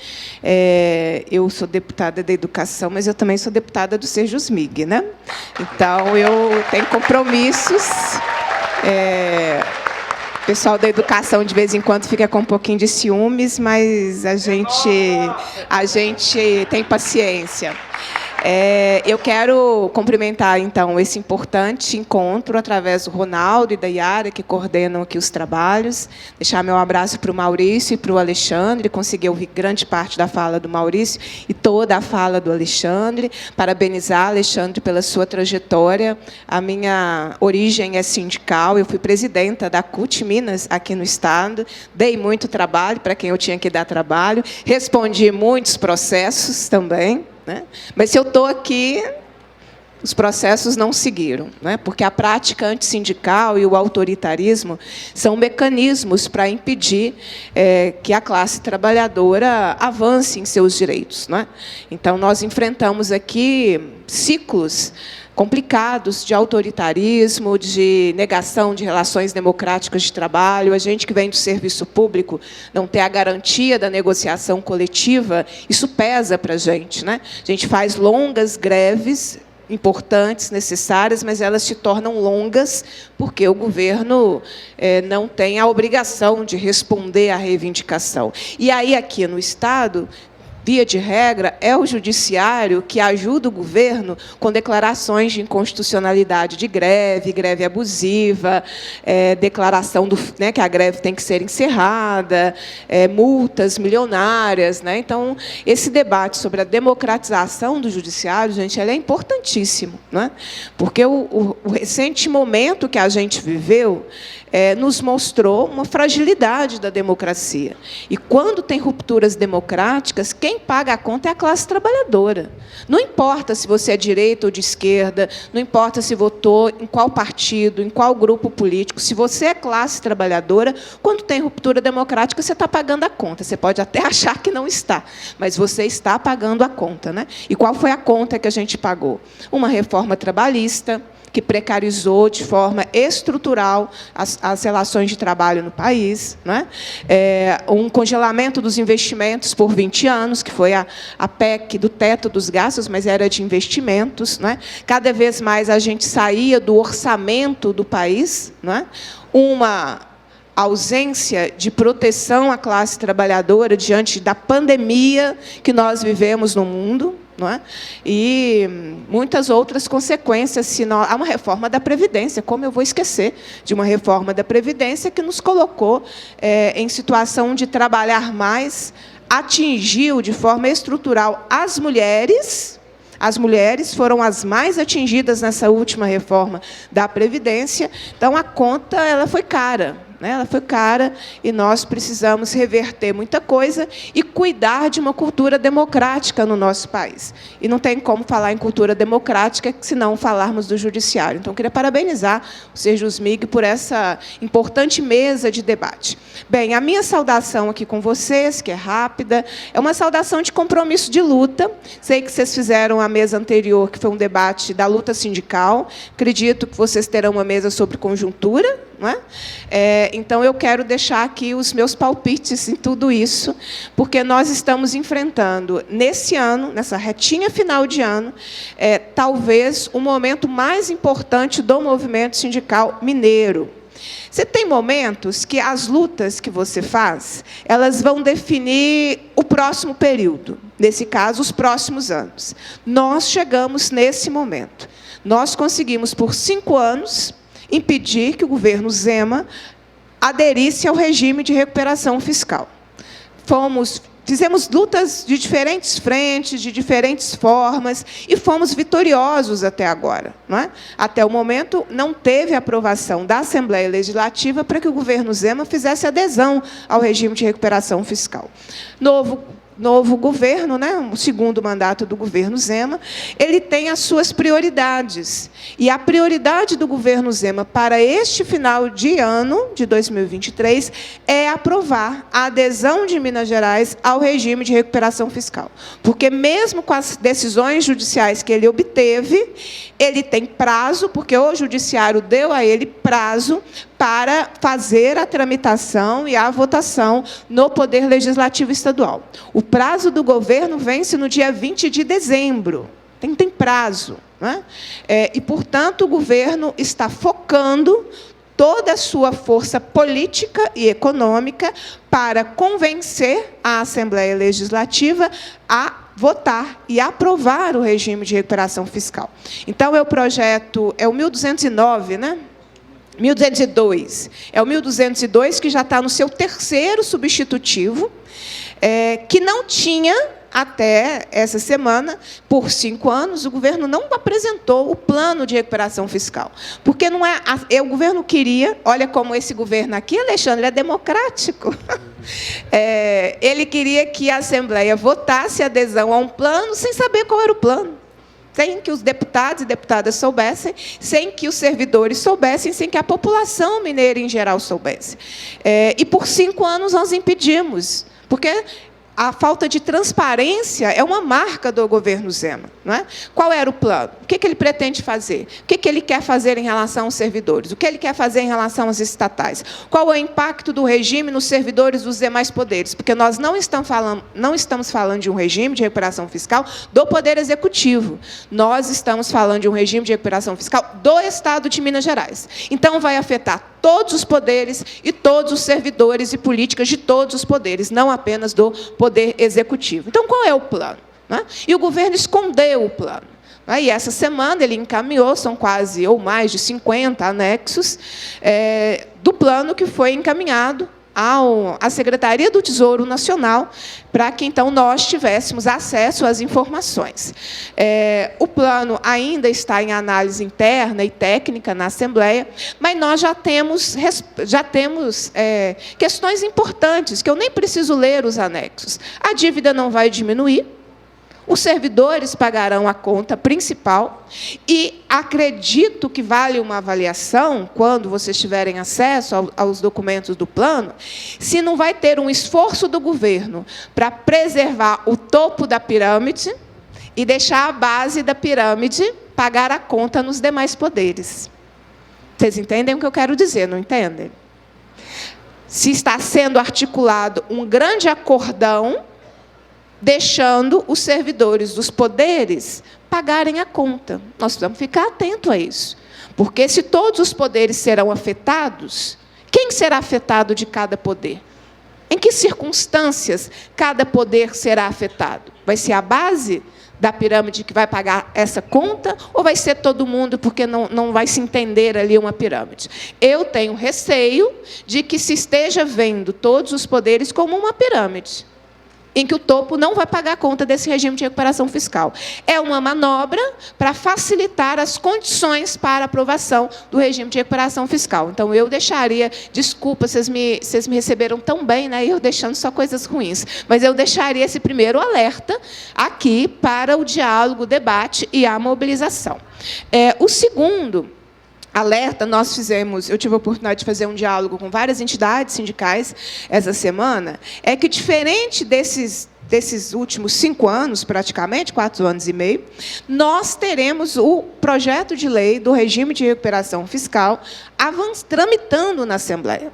Eu sou deputada da Educação, mas eu também sou deputada do Sejusmig, né? Então, eu tenho compromissos. O pessoal da Educação, de vez em quando, fica com um pouquinho de ciúmes, mas a gente tem paciência. Eu quero cumprimentar, então, esse importante encontro através do Ronaldo e da Yara, que coordenam aqui os trabalhos. Deixar meu abraço para o Maurício e para o Alexandre. Consegui ouvir grande parte da fala do Maurício e toda a fala do Alexandre. Parabenizar, Alexandre, pela sua trajetória. A minha origem é sindical. Eu fui presidenta da CUT Minas, aqui no Estado. Dei muito trabalho para quem eu tinha que dar trabalho. Respondi muitos processos também, né? Mas se eu estou aqui, os processos não seguiram, né? Porque a prática antissindical e o autoritarismo são mecanismos para impedir que a classe trabalhadora avance em seus direitos, né? Então, nós enfrentamos aqui ciclos complicados de autoritarismo, de negação de relações democráticas de trabalho. A gente que vem do serviço público não ter a garantia da negociação coletiva, isso pesa para a gente, né? A gente faz longas greves importantes, necessárias, mas elas se tornam longas porque o governo não tem a obrigação de responder à reivindicação. E aí, aqui no Estado, via de regra, é o judiciário que ajuda o governo com declarações de inconstitucionalidade de greve, greve abusiva, declaração que a greve tem que ser encerrada, multas milionárias, né? Então, esse debate sobre a democratização do judiciário, gente, ele é importantíssimo, né? Porque o recente momento que a gente viveu nos mostrou uma fragilidade da democracia. E, quando tem rupturas democráticas, quem paga a conta é a classe trabalhadora. Não importa se você é de direita ou de esquerda, não importa se votou em qual partido, em qual grupo político. Se você é classe trabalhadora, quando tem ruptura democrática, você está pagando a conta. Você pode até achar que não está, mas você está pagando a conta, né? E qual foi a conta que a gente pagou? Uma reforma trabalhista, que precarizou de forma estrutural as relações de trabalho no país, né? Um congelamento dos investimentos por 20 anos, que foi a PEC do teto dos gastos, mas era de investimentos, né? Cada vez mais a gente saía do orçamento do país, né? Uma ausência de proteção à classe trabalhadora diante da pandemia que nós vivemos no mundo, não é? E muitas outras consequências. Há uma reforma da Previdência, como eu vou esquecer de uma reforma da Previdência que nos colocou em situação de trabalhar mais, atingiu de forma estrutural as mulheres. As mulheres foram as mais atingidas nessa última reforma da Previdência. Então, a conta ela foi cara. Ela foi cara e nós precisamos reverter muita coisa e cuidar de uma cultura democrática no nosso país. E não tem como falar em cultura democrática se não falarmos do judiciário. Então, eu queria parabenizar o Sejusmig por essa importante mesa de debate. Bem, a minha saudação aqui com vocês, que é rápida, é uma saudação de compromisso de luta. Sei que vocês fizeram a mesa anterior, que foi um debate da luta sindical. Acredito que vocês terão uma mesa sobre conjuntura, não é? Então, eu quero deixar aqui os meus palpites em tudo isso, porque nós estamos enfrentando, nesse ano, nessa retinha final de ano, talvez o momento mais importante do movimento sindical mineiro. Você tem momentos que as lutas que você faz, elas vão definir o próximo período, nesse caso, os próximos anos. Nós chegamos nesse momento. Nós conseguimos, por 5 anos, impedir que o governo Zema aderisse ao regime de recuperação fiscal. Fizemos lutas de diferentes frentes, de diferentes formas, e fomos vitoriosos até agora, não é? Até o momento, não teve aprovação da Assembleia Legislativa para que o governo Zema fizesse adesão ao regime de recuperação fiscal. Novo novo governo, né, o segundo mandato do governo Zema, ele tem as suas prioridades. E a prioridade do governo Zema para este final de ano, de 2023, é aprovar a adesão de Minas Gerais ao regime de recuperação fiscal. Porque, mesmo com as decisões judiciais que ele obteve, ele tem prazo, porque o judiciário deu a ele prazo para fazer a tramitação e a votação no Poder Legislativo Estadual. O prazo do governo vence no dia 20 de dezembro. Tem prazo. Né? E, portanto, o governo está focando toda a sua força política e econômica para convencer a Assembleia Legislativa a votar e aprovar o regime de recuperação fiscal. Então, é o projeto, é o 1209, né? 1202. É o 1202 que já está no seu terceiro substitutivo, que não tinha, até essa semana, por 5 anos, o governo não apresentou o plano de recuperação fiscal. Porque não é, o governo queria, olha como esse governo aqui, Alexandre, ele é democrático. Ele queria que a Assembleia votasse adesão a um plano sem saber qual era o plano. Sem que os deputados e deputadas soubessem, sem que os servidores soubessem, sem que a população mineira, em geral, soubesse. E, por 5 anos, nós impedimos, porque a falta de transparência é uma marca do governo Zema. Não é? Qual era o plano? O que ele pretende fazer? O que ele quer fazer em relação aos servidores? O que ele quer fazer em relação às estatais? Qual é o impacto do regime nos servidores dos demais poderes? Porque nós não estamos falando de um regime de recuperação fiscal do Poder Executivo. Nós estamos falando de um regime de recuperação fiscal do Estado de Minas Gerais. Então, vai afetar todos os poderes e todos os servidores e políticas de todos os poderes, não apenas do Poder Executivo. Então, qual é o plano? Né? E o governo escondeu o plano. E, essa semana, ele encaminhou, são quase ou mais de 50 anexos do plano que foi encaminhado à Secretaria do Tesouro Nacional, para que, então, nós tivéssemos acesso às informações. O plano ainda está em análise interna e técnica na Assembleia, mas nós já temos questões importantes, que eu nem preciso ler os anexos. A dívida não vai diminuir, os servidores pagarão a conta principal e acredito que vale uma avaliação, quando vocês tiverem acesso aos documentos do plano, se não vai ter um esforço do governo para preservar o topo da pirâmide e deixar a base da pirâmide pagar a conta nos demais poderes. Vocês entendem o que eu quero dizer, não entendem? Se está sendo articulado um grande acordão, deixando os servidores dos poderes pagarem a conta. Nós precisamos ficar atentos a isso. Porque, se todos os poderes serão afetados, quem será afetado de cada poder? Em que circunstâncias cada poder será afetado? Vai ser a base da pirâmide que vai pagar essa conta, ou vai ser todo mundo, porque não vai se entender ali uma pirâmide? Eu tenho receio de que se esteja vendo todos os poderes como uma pirâmide, em que o topo não vai pagar a conta desse regime de recuperação fiscal. É uma manobra para facilitar as condições para a aprovação do regime de recuperação fiscal. Então, eu deixaria, desculpa, vocês me receberam tão bem, né, eu deixando só coisas ruins, mas eu deixaria esse primeiro alerta aqui para o diálogo, o debate e a mobilização. O segundo alerta, eu tive a oportunidade de fazer um diálogo com várias entidades sindicais essa semana, é que, diferente desses últimos 5 anos, praticamente, 4 anos e meio, nós teremos o projeto de lei do regime de recuperação fiscal tramitando na Assembleia.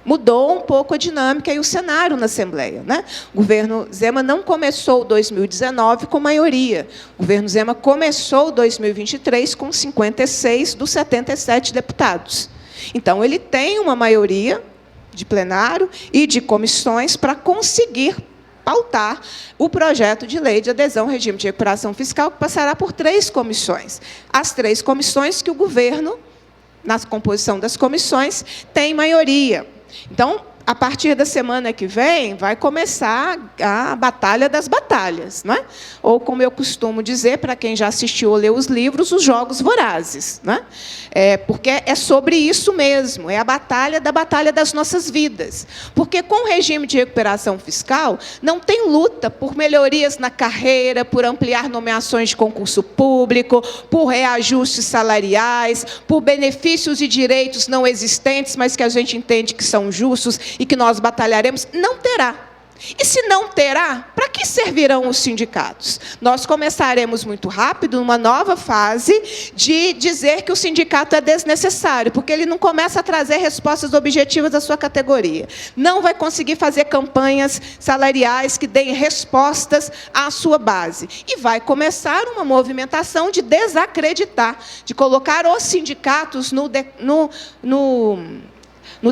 Mudou um pouco a dinâmica e o cenário na Assembleia. Né? O governo Zema não começou 2019 com maioria. O governo Zema começou 2023 com 56 dos 77 deputados. Então, ele tem uma maioria de plenário e de comissões para conseguir pautar o projeto de lei de adesão ao regime de recuperação fiscal, que passará por 3 comissões. As 3 comissões que o governo, na composição das comissões, tem maioria. Então, a partir da semana que vem, vai começar a batalha das batalhas, não é? Ou, como eu costumo dizer, para quem já assistiu ou leu os livros, os jogos vorazes, não é? Porque é sobre isso mesmo, é a batalha das nossas vidas. Porque, com o regime de recuperação fiscal, não tem luta por melhorias na carreira, por ampliar nomeações de concurso público, por reajustes salariais, por benefícios e direitos não existentes, mas que a gente entende que são justos e que nós batalharemos. Não terá. E se não terá, para que servirão os sindicatos? Nós começaremos muito rápido uma nova fase de dizer que o sindicato é desnecessário, porque ele não começa a trazer respostas objetivas à sua categoria. Não vai conseguir fazer campanhas salariais que deem respostas à sua base. E vai começar uma movimentação de desacreditar, de colocar os sindicatos no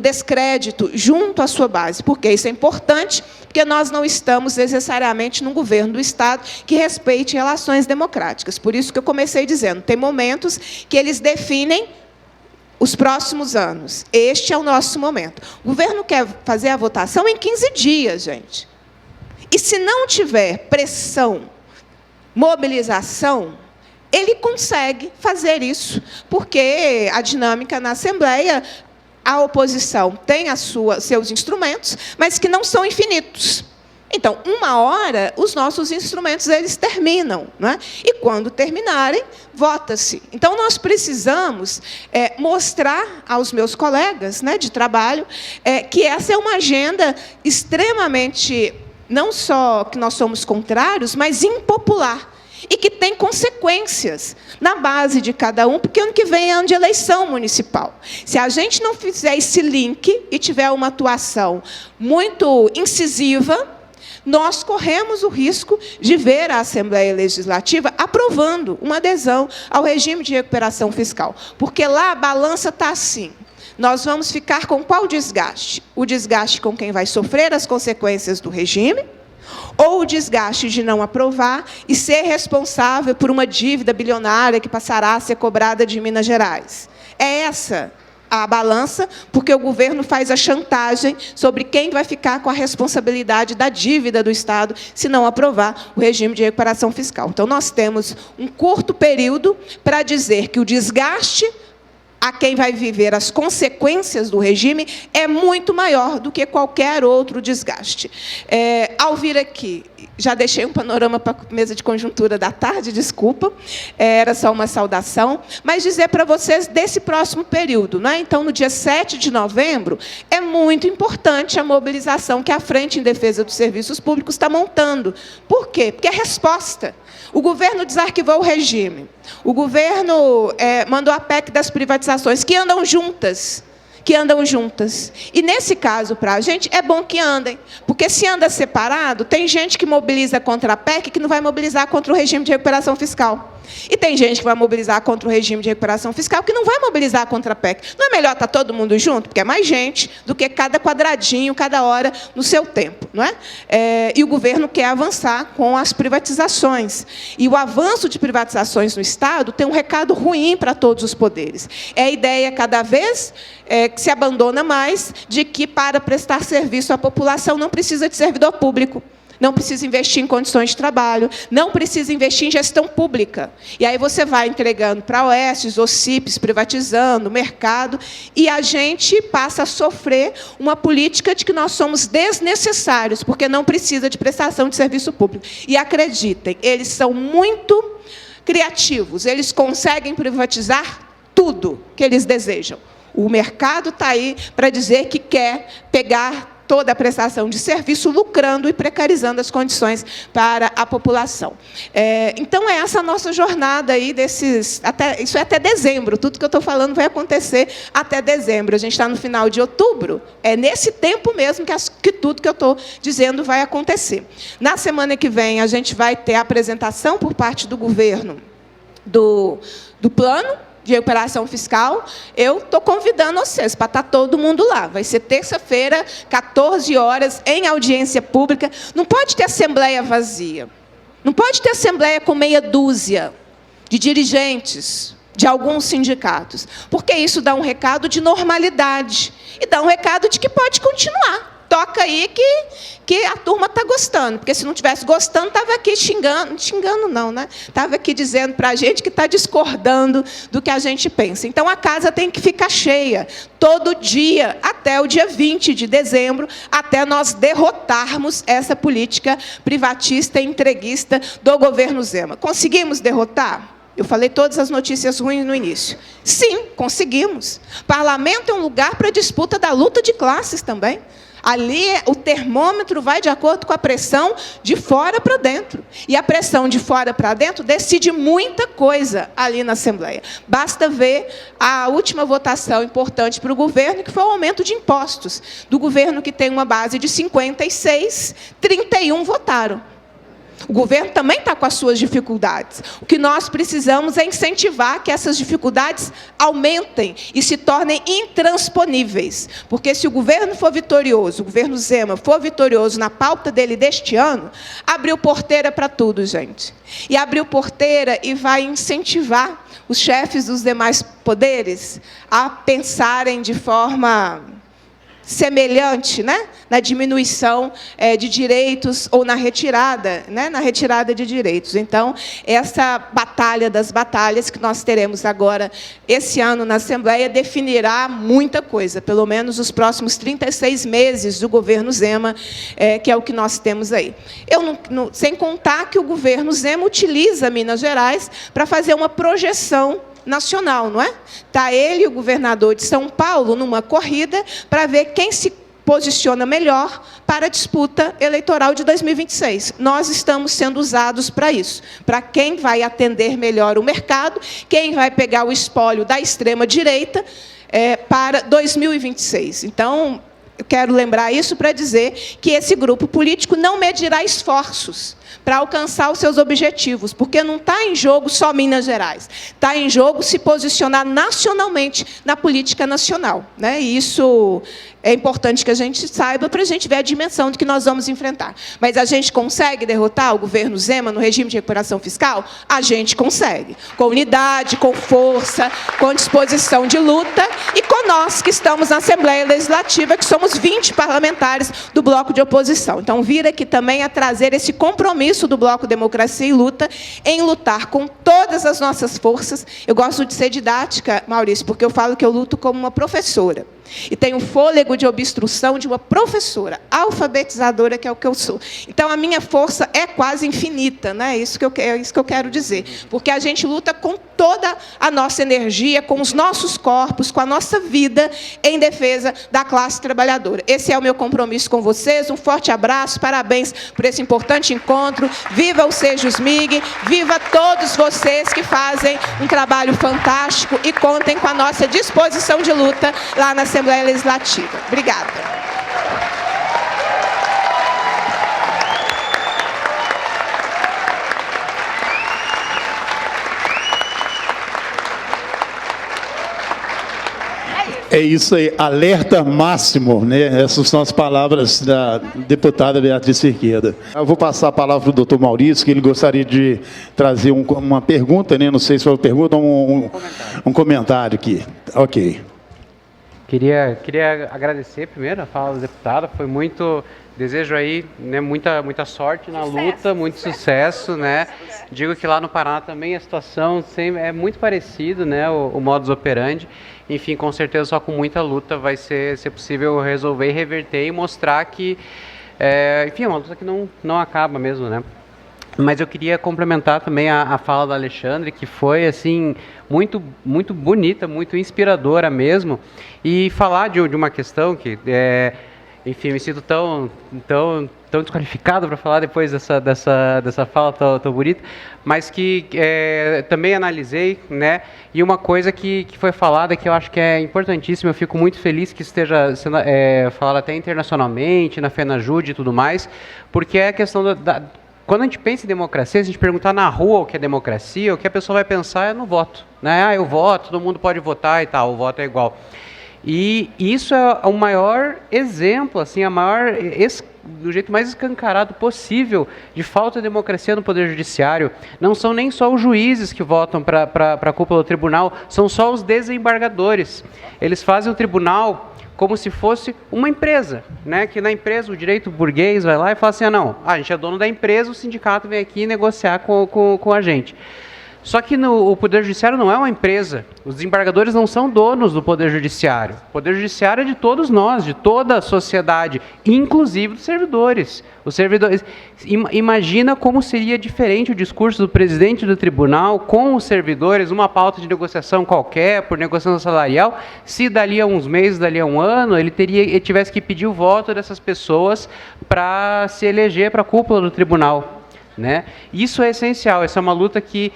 descrédito junto à sua base. Por que isso é importante? Porque nós não estamos necessariamente num governo do Estado que respeite relações democráticas. Por isso que eu comecei dizendo, tem momentos que eles definem os próximos anos. Este é o nosso momento. O governo quer fazer a votação em 15 dias, gente. E se não tiver pressão, mobilização, ele consegue fazer isso, porque a dinâmica na Assembleia, a oposição tem seus instrumentos, mas que não são infinitos. Então, uma hora, os nossos instrumentos eles terminam, não é? E, quando terminarem, vota-se. Então, nós precisamos mostrar aos meus colegas, né, de trabalho que essa é uma agenda extremamente, não só que nós somos contrários, mas impopular. E que tem consequências na base de cada um, porque ano que vem é ano de eleição municipal. Se a gente não fizer esse link e tiver uma atuação muito incisiva, nós corremos o risco de ver a Assembleia Legislativa aprovando uma adesão ao regime de recuperação fiscal. Porque lá a balança está assim. Nós vamos ficar com qual desgaste? O desgaste com quem vai sofrer as consequências do regime, ou o desgaste de não aprovar e ser responsável por uma dívida bilionária que passará a ser cobrada de Minas Gerais. É essa a balança, porque o governo faz a chantagem sobre quem vai ficar com a responsabilidade da dívida do Estado se não aprovar o regime de recuperação fiscal. Então, nós temos um curto período para dizer que o desgaste a quem vai viver as consequências do regime é muito maior do que qualquer outro desgaste. Ao vir aqui, já deixei um panorama para a mesa de conjuntura da tarde, desculpa, era só uma saudação, mas dizer para vocês desse próximo período, né? Então, no dia 7 de novembro, é muito importante a mobilização que a Frente em Defesa dos Serviços Públicos está montando. Por quê? Porque é resposta. O governo desarquivou o regime. O governo mandou a PEC das privatizações, que andam juntas. E, nesse caso, para a gente, é bom que andem. Porque, se anda separado, tem gente que mobiliza contra a PEC que não vai mobilizar contra o regime de recuperação fiscal. E tem gente que vai mobilizar contra o regime de recuperação fiscal que não vai mobilizar contra a PEC. Não é melhor estar todo mundo junto? Porque é mais gente do que cada quadradinho, cada hora, no seu tempo, não é? E o governo quer avançar com as privatizações. E o avanço de privatizações no Estado tem um recado ruim para todos os poderes. É a ideia, cada vez que se abandona mais, de que, para prestar serviço à população, não precisa de servidor público. Não precisa investir em condições de trabalho, não precisa investir em gestão pública. E aí você vai entregando para OSs, OCIPs, privatizando o mercado, e a gente passa a sofrer uma política de que nós somos desnecessários, porque não precisa de prestação de serviço público. E acreditem, eles são muito criativos, eles conseguem privatizar tudo que eles desejam. O mercado está aí para dizer que quer pegar toda a prestação de serviço, lucrando e precarizando as condições para a população. Então, é essa a nossa jornada aí isso é até dezembro, tudo que eu estou falando vai acontecer até dezembro. A gente está no final de outubro, é nesse tempo mesmo que tudo que eu estou dizendo vai acontecer. Na semana que vem, a gente vai ter a apresentação por parte do governo do plano de recuperação fiscal. Eu estou convidando vocês para estar todo mundo lá. Vai ser terça-feira, 14 horas, em audiência pública. Não pode ter assembleia vazia. Não pode ter assembleia com meia dúzia de dirigentes. de alguns sindicatos, porque isso dá um recado de normalidade e dá um recado de que pode continuar. Toca aí que a turma está gostando, porque se não estivesse gostando, estava aqui xingando não, né? Estava aqui dizendo para a gente que está discordando do que a gente pensa. Então, a casa tem que ficar cheia, todo dia, até o dia 20 de dezembro, até nós derrotarmos essa política privatista e entreguista do governo Zema. Conseguimos derrotar? Eu falei todas as notícias ruins no início. Sim, conseguimos. Parlamento é um lugar para disputa da luta de classes também. Ali o termômetro vai de acordo com a pressão de fora para dentro. E a pressão de fora para dentro decide muita coisa ali na Assembleia. Basta ver a última votação importante para o governo, que foi o aumento de impostos. Do governo que tem uma base de 56, 31 votaram. O governo também está com as suas dificuldades. O que nós precisamos é incentivar que essas dificuldades aumentem e se tornem intransponíveis. Porque se o governo for vitorioso, o governo Zema for vitorioso na pauta dele deste ano, abriu porteira para tudo, gente. E abriu porteira e vai incentivar os chefes dos demais poderes a pensarem de forma semelhante, né, na diminuição de direitos ou na retirada de direitos. Então, essa batalha das batalhas que nós teremos agora, esse ano, na Assembleia, definirá muita coisa, pelo menos os próximos 36 meses do governo Zema, que é o que nós temos aí. Sem contar que o governo Zema utiliza Minas Gerais para fazer uma projeção nacional, não é? Está ele e o governador de São Paulo numa corrida para ver quem se posiciona melhor para a disputa eleitoral de 2026. Nós estamos sendo usados para isso, para quem vai atender melhor o mercado, quem vai pegar o espólio da extrema-direita para 2026. Então, eu quero lembrar isso para dizer que esse grupo político não medirá esforços para alcançar os seus objetivos, porque não está em jogo só Minas Gerais, está em jogo se posicionar nacionalmente na política nacional, né? E isso é importante que a gente saiba para a gente ver a dimensão do que nós vamos enfrentar. Mas a gente consegue derrotar o governo Zema no regime de recuperação fiscal? A gente consegue. Com unidade, com força, com disposição de luta e com nós que estamos na Assembleia Legislativa, que somos 20 parlamentares do bloco de oposição. Então, vir aqui também a trazer esse compromisso do Bloco Democracia e Luta em lutar com todas as nossas forças. Eu gosto de ser didática, Maurício, porque eu falo que eu luto como uma professora. E tenho fôlego de obstrução de uma professora, alfabetizadora, que é o que eu sou. Então, a minha força é quase infinita, né? É isso que eu quero dizer. Porque a gente luta com toda a nossa energia, com os nossos corpos, com a nossa vida, em defesa da classe trabalhadora. Esse é o meu compromisso com vocês. Um forte abraço, parabéns por esse importante encontro. Viva o Sejusmig, viva todos vocês que fazem um trabalho fantástico e contem com a nossa disposição de luta lá na Assembleia Legislativa. Obrigada. É isso aí, alerta máximo, né? Essas são as palavras da deputada Beatriz Cerqueira. Eu vou passar a palavra para o doutor Maurício, que ele gostaria de trazer uma pergunta, né? Não sei se foi uma pergunta ou um comentário aqui. Ok. Queria agradecer primeiro a fala da deputada, foi muito, desejo aí, né, muita sorte na luta, muito sucesso, né? Digo que lá no Paraná também a situação sempre é muito parecida, né, o modus operandi. Enfim, com certeza só com muita luta vai ser possível resolver e reverter e mostrar que, enfim, é uma luta que não acaba mesmo, né? Mas eu queria complementar também a fala do Alexandre, que foi assim muito bonita, muito inspiradora mesmo, e falar de uma questão que, enfim, me sinto tão desqualificado para falar depois dessa fala tão bonita, mas que também analisei, né? E uma coisa que foi falada que eu acho que é importantíssima, eu fico muito feliz que esteja sendo falada até internacionalmente, na FENAJUDE e tudo mais, porque é a questão quando a gente pensa em democracia, se a gente perguntar na rua o que é democracia, o que a pessoa vai pensar é no voto, né? Ah, eu voto, todo mundo pode votar e tal, o voto é igual. E isso é o maior exemplo, assim, do jeito mais escancarado possível de falta de democracia no Poder Judiciário. Não são nem só os juízes que votam para a cúpula do tribunal, são só os desembargadores. Eles fazem o tribunal como se fosse uma empresa, né? Que na empresa o direito burguês vai lá e fala assim, não, a gente é dono da empresa, o sindicato vem aqui negociar com a gente. Só que o Poder Judiciário não é uma empresa. Os desembargadores não são donos do Poder Judiciário. O Poder Judiciário é de todos nós, de toda a sociedade, inclusive dos servidores. Os servidores. Imagina como seria diferente o discurso do presidente do tribunal com os servidores, uma pauta de negociação qualquer, por negociação salarial, se dali a uns meses, dali a um ano, ele tivesse que pedir o voto dessas pessoas para se eleger para a cúpula do tribunal. Né? Isso é essencial, essa é uma luta que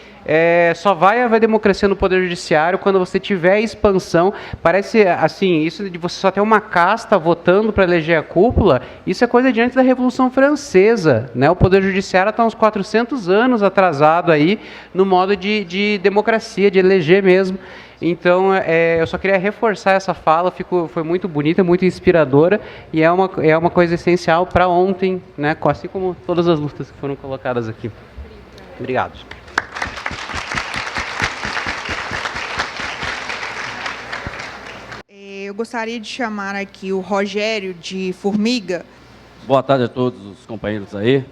só vai haver democracia no Poder Judiciário quando você tiver expansão. Parece assim, isso de você só ter uma casta votando para eleger a cúpula, isso é coisa diante da Revolução Francesa, né? O Poder Judiciário está uns 400 anos atrasado aí no modo de democracia, de eleger mesmo. Então, eu só queria reforçar essa fala, foi muito bonita, muito inspiradora, e é uma coisa essencial para ontem, né, assim como todas as lutas que foram colocadas aqui. Obrigado. Eu gostaria de chamar aqui o Rogério de Formiga. Boa tarde a todos os companheiros aí.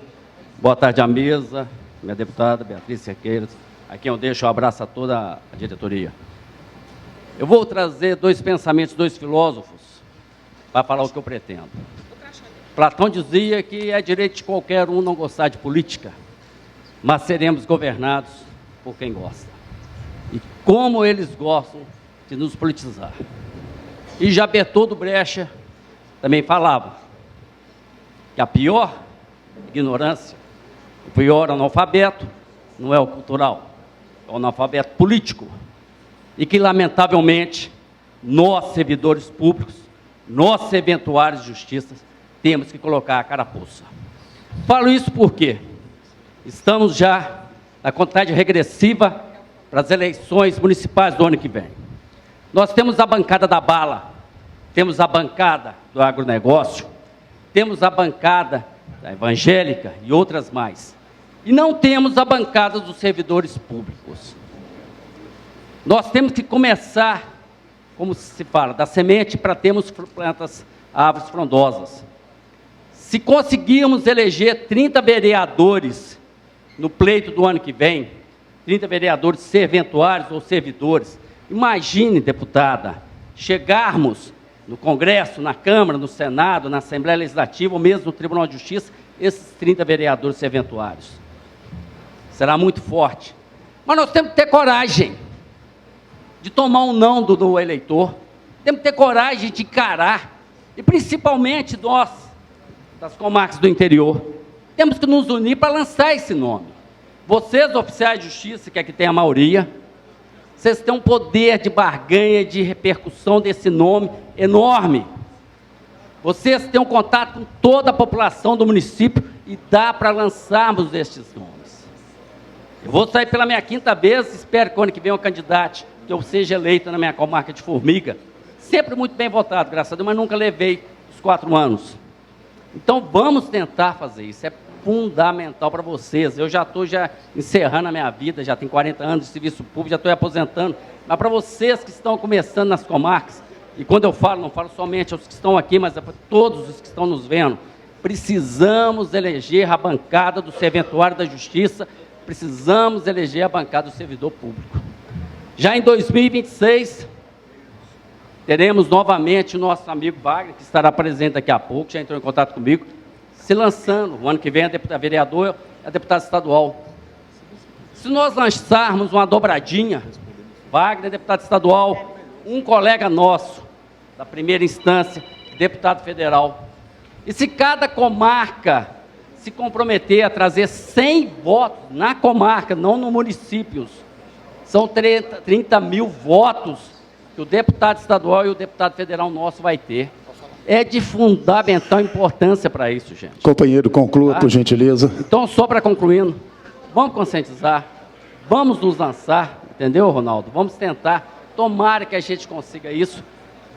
Boa tarde à mesa, minha deputada Beatriz Cerqueira, a quem eu deixo um abraço a toda a diretoria. Eu vou trazer dois pensamentos, dois filósofos, para falar o que eu pretendo. Platão dizia que é direito de qualquer um não gostar de política, mas seremos governados por quem gosta. E como eles gostam de nos politizar. E já Bertoldo Brecht também falava que a pior ignorância, o pior analfabeto, não é o cultural, é o analfabeto político. E que, lamentavelmente, nós, servidores públicos, nós, serventuários de justiça, temos que colocar a carapuça. Falo isso porque estamos já na contagem regressiva para as eleições municipais do ano que vem. Nós temos a bancada da bala, temos a bancada do agronegócio, temos a bancada da evangélica e outras mais. E não temos a bancada dos servidores públicos. Nós temos que começar, como se fala, da semente para termos plantas, árvores frondosas. Se conseguirmos eleger 30 vereadores no pleito do ano que vem, 30 vereadores serventuários ou servidores, imagine, deputada, chegarmos no Congresso, na Câmara, no Senado, na Assembleia Legislativa, ou mesmo no Tribunal de Justiça, esses 30 vereadores serventuários. Será muito forte. Mas nós temos que ter coragem de tomar um não do eleitor, temos que ter coragem de encarar, e principalmente nós, das comarcas do interior, temos que nos unir para lançar esse nome. Vocês, oficiais de justiça, que aqui tem a maioria, vocês têm um poder de barganha, de repercussão desse nome enorme. Vocês têm um contato com toda a população do município e dá para lançarmos estes nomes. Eu vou sair pela minha 5ª vez, espero que o ano que vem eu candidate, que eu seja eleito na minha comarca de Formiga, sempre muito bem votado, graças a Deus, mas nunca levei os 4 anos. Então, vamos tentar fazer isso, é fundamental para vocês. Eu já estou encerrando a minha vida, já tenho 40 anos de serviço público, já estou aposentando, mas para vocês que estão começando nas comarcas, e quando eu falo, não falo somente aos que estão aqui, mas é para todos os que estão nos vendo, precisamos eleger a bancada do serventuário da justiça, precisamos eleger a bancada do servidor público. Já em 2026, teremos novamente o nosso amigo Wagner, que estará presente daqui a pouco, já entrou em contato comigo, se lançando, o ano que vem, a vereador e a deputada estadual. Se nós lançarmos uma dobradinha, Wagner, deputado estadual, um colega nosso, da primeira instância, deputado federal, e se cada comarca se comprometer a trazer 100 votos na comarca, não no municípios, são 30 mil votos que o deputado estadual e o deputado federal nosso vai ter. É de fundamental importância para isso, gente. Companheiro, conclua, por gentileza. Então, só para concluindo, vamos conscientizar, vamos nos lançar, entendeu, Ronaldo? Vamos tentar, tomara que a gente consiga isso,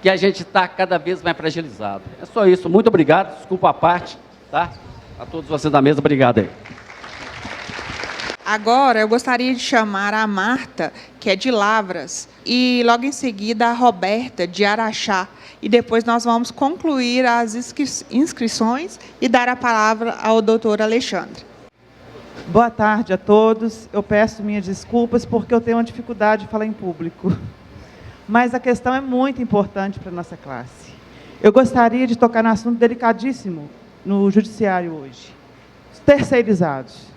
que a gente está cada vez mais fragilizado. É só isso, muito obrigado, desculpa a parte, tá? A todos vocês da mesa, obrigado aí. Agora, eu gostaria de chamar a Marta, que é de Lavras, e logo em seguida a Roberta, de Araxá. E depois nós vamos concluir as inscrições e dar a palavra ao doutor Alexandre. Boa tarde a todos. Eu peço minhas desculpas porque eu tenho uma dificuldade de falar em público. Mas a questão é muito importante para a nossa classe. Eu gostaria de tocar num assunto delicadíssimo no judiciário hoje. Os terceirizados.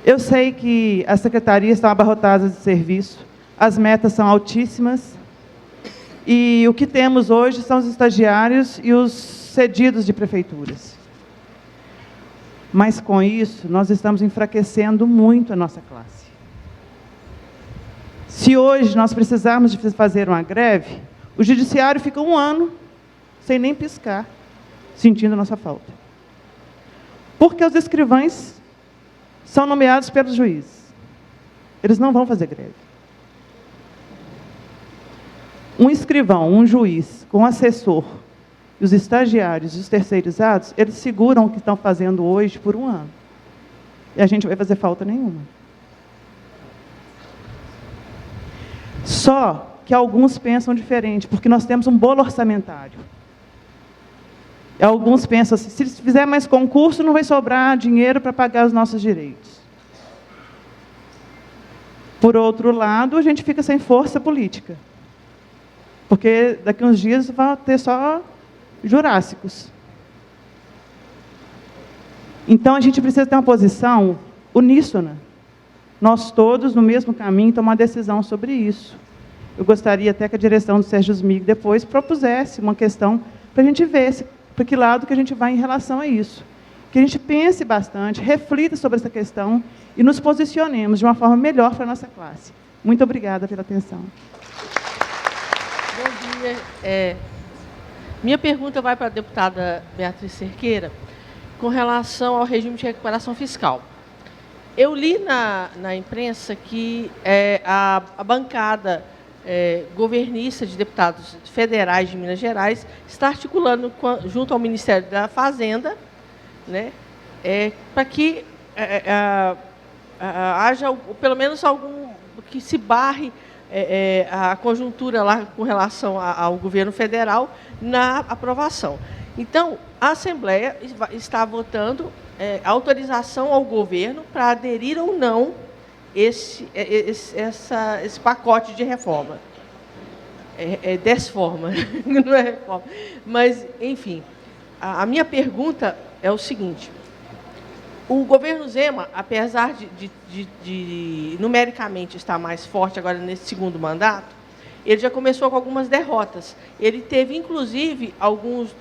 Eu sei que as secretarias estão abarrotadas de serviço, as metas são altíssimas, e o que temos hoje são os estagiários e os cedidos de prefeituras. Mas, com isso, nós estamos enfraquecendo muito a nossa classe. Se hoje nós precisarmos de fazer uma greve, o judiciário fica 1 ano sem nem piscar, sentindo a nossa falta. Porque os escrivães são nomeados pelos juízes. Eles não vão fazer greve. Um escrivão, um juiz, com assessor, e os estagiários e os terceirizados, eles seguram o que estão fazendo hoje por 1 ano. E a gente não vai fazer falta nenhuma. Só que alguns pensam diferente, porque nós temos um bolo orçamentário. E alguns pensam assim, se fizer mais concurso, não vai sobrar dinheiro para pagar os nossos direitos. Por outro lado, a gente fica sem força política. Porque daqui a uns dias vai ter só jurássicos. Então, a gente precisa ter uma posição uníssona. Nós todos, no mesmo caminho, tomar decisão sobre isso. Eu gostaria até que a direção do Sérgio Smig depois propusesse uma questão para a gente ver para que lado que a gente vai em relação a isso. Que a gente pense bastante, reflita sobre essa questão e nos posicionemos de uma forma melhor para a nossa classe. Muito obrigada pela atenção. Bom dia. Minha pergunta vai para a deputada Beatriz Cerqueira, com relação ao regime de recuperação fiscal. Eu li na imprensa que a bancada governista de deputados federais de Minas Gerais está articulando junto ao Ministério da Fazenda, né, para que haja pelo menos algum que se barre a conjuntura lá com relação ao governo federal na aprovação. Então, a Assembleia está votando autorização ao governo para aderir ou não esse pacote de reforma. Desforma, não é reforma. Mas, enfim, a minha pergunta é o seguinte. O governo Zema, apesar de numericamente estar mais forte agora nesse segundo mandato, ele já começou com algumas derrotas. Ele teve, inclusive,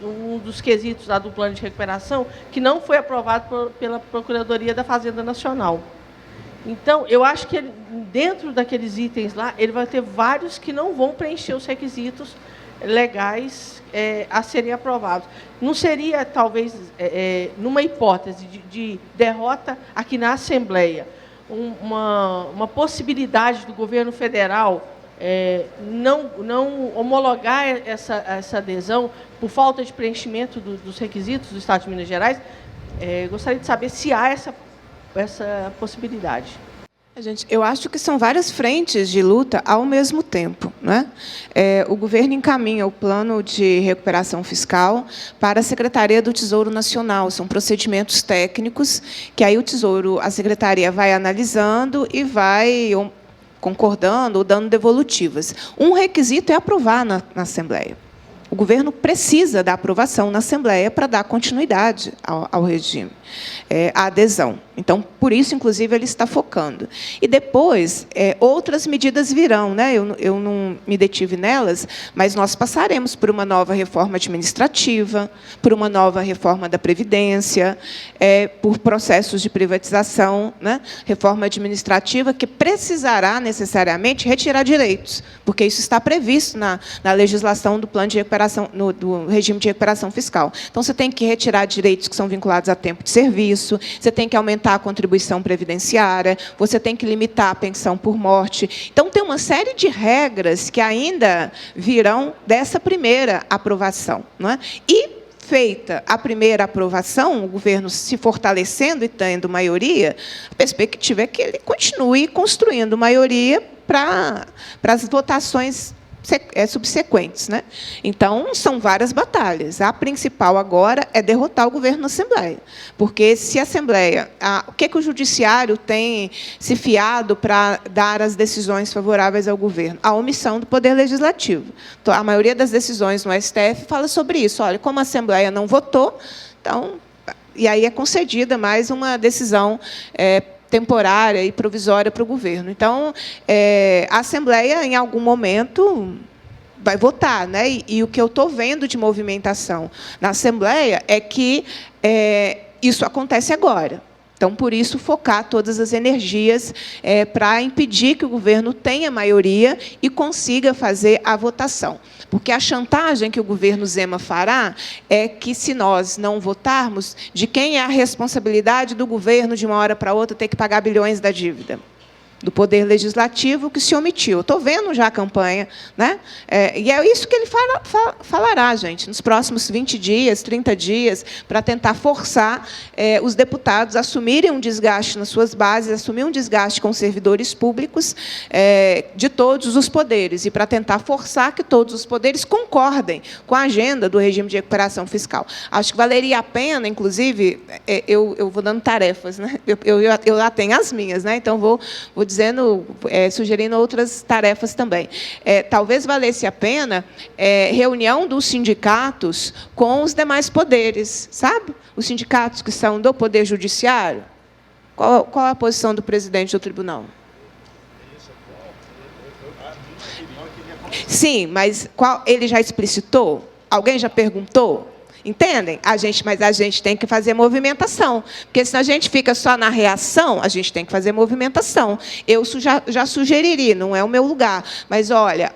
um dos quesitos lá do plano de recuperação que não foi aprovado pela Procuradoria da Fazenda Nacional. Então, eu acho que dentro daqueles itens lá, ele vai ter vários que não vão preencher os requisitos legais a serem aprovados. Não seria, talvez, numa hipótese de derrota aqui na Assembleia, uma possibilidade do governo federal não homologar essa adesão por falta de preenchimento dos requisitos do Estado de Minas Gerais? Gostaria de saber se há essa possibilidade. Gente, eu acho que são várias frentes de luta ao mesmo tempo, né? O governo encaminha o plano de recuperação fiscal para a Secretaria do Tesouro Nacional. São procedimentos técnicos que aí a Secretaria vai analisando e vai concordando ou dando devolutivas. Um requisito é aprovar na Assembleia. O governo precisa da aprovação na Assembleia para dar continuidade ao regime, à adesão. Então, por isso, inclusive, ele está focando. E depois, outras medidas virão, né? Eu não me detive nelas, mas nós passaremos por uma nova reforma administrativa, por uma nova reforma da Previdência, por processos de privatização, né? Reforma administrativa que precisará, necessariamente, retirar direitos, porque isso está previsto na legislação do plano de recuperação, do regime de recuperação fiscal. Então, você tem que retirar direitos que são vinculados a tempo de serviço, você tem que aumentar a contribuição previdenciária, você tem que limitar a pensão por morte. Então, tem uma série de regras que ainda virão dessa primeira aprovação, não é? E feita a primeira aprovação, o governo se fortalecendo e tendo maioria, a perspectiva é que ele continue construindo maioria para as votações subsequentes, né? Então, são várias batalhas. A principal agora é derrotar o governo na Assembleia. Porque se a Assembleia... o que o Judiciário tem se fiado para dar as decisões favoráveis ao governo? A omissão do Poder Legislativo. Então, a maioria das decisões no STF fala sobre isso. Olha, como a Assembleia não votou, então... E aí é concedida mais uma decisão temporária e provisória para o governo. Então, a Assembleia, em algum momento, vai votar, né? E o que eu estou vendo de movimentação na Assembleia é que isso acontece agora. Então, por isso, focar todas as energias para impedir que o governo tenha maioria e consiga fazer a votação. Porque a chantagem que o governo Zema fará é que, se nós não votarmos, de quem é a responsabilidade do governo, de uma hora para outra, ter que pagar bilhões da dívida? Do Poder Legislativo, que se omitiu. Estou vendo já a campanha, né? E é isso que ele falará, gente, nos próximos 20 dias, 30 dias, para tentar forçar os deputados a assumirem um desgaste nas suas bases, assumir um desgaste com os servidores públicos de todos os poderes, e para tentar forçar que todos os poderes concordem com a agenda do regime de recuperação fiscal. Acho que valeria a pena, inclusive, eu vou dando tarefas, né? Eu já tenho as minhas, né? Então, vou dizendo, sugerindo outras tarefas também. Talvez valesse a pena reunião dos sindicatos com os demais poderes, sabe? Os sindicatos que são do Poder Judiciário. Qual a posição do presidente do tribunal? Sim, mas ele já explicitou? Alguém já perguntou? Entendem? Mas a gente tem que fazer movimentação. Porque, se a gente fica só na reação, a gente tem que fazer movimentação. Eu já sugeriria, não é o meu lugar, mas, olha,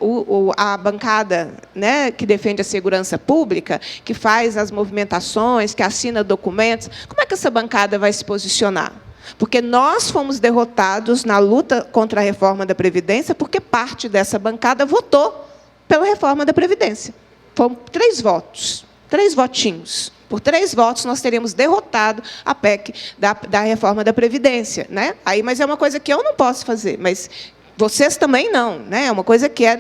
a bancada, né, que defende a segurança pública, que faz as movimentações, que assina documentos, como é que essa bancada vai se posicionar? Porque nós fomos derrotados na luta contra a reforma da Previdência, porque parte dessa bancada votou pela reforma da Previdência. Foram 3 votos. 3 votinhos. Por 3 votos, nós teríamos derrotado a PEC da reforma da Previdência, né? Mas é uma coisa que eu não posso fazer, mas vocês também não, né? É uma coisa que é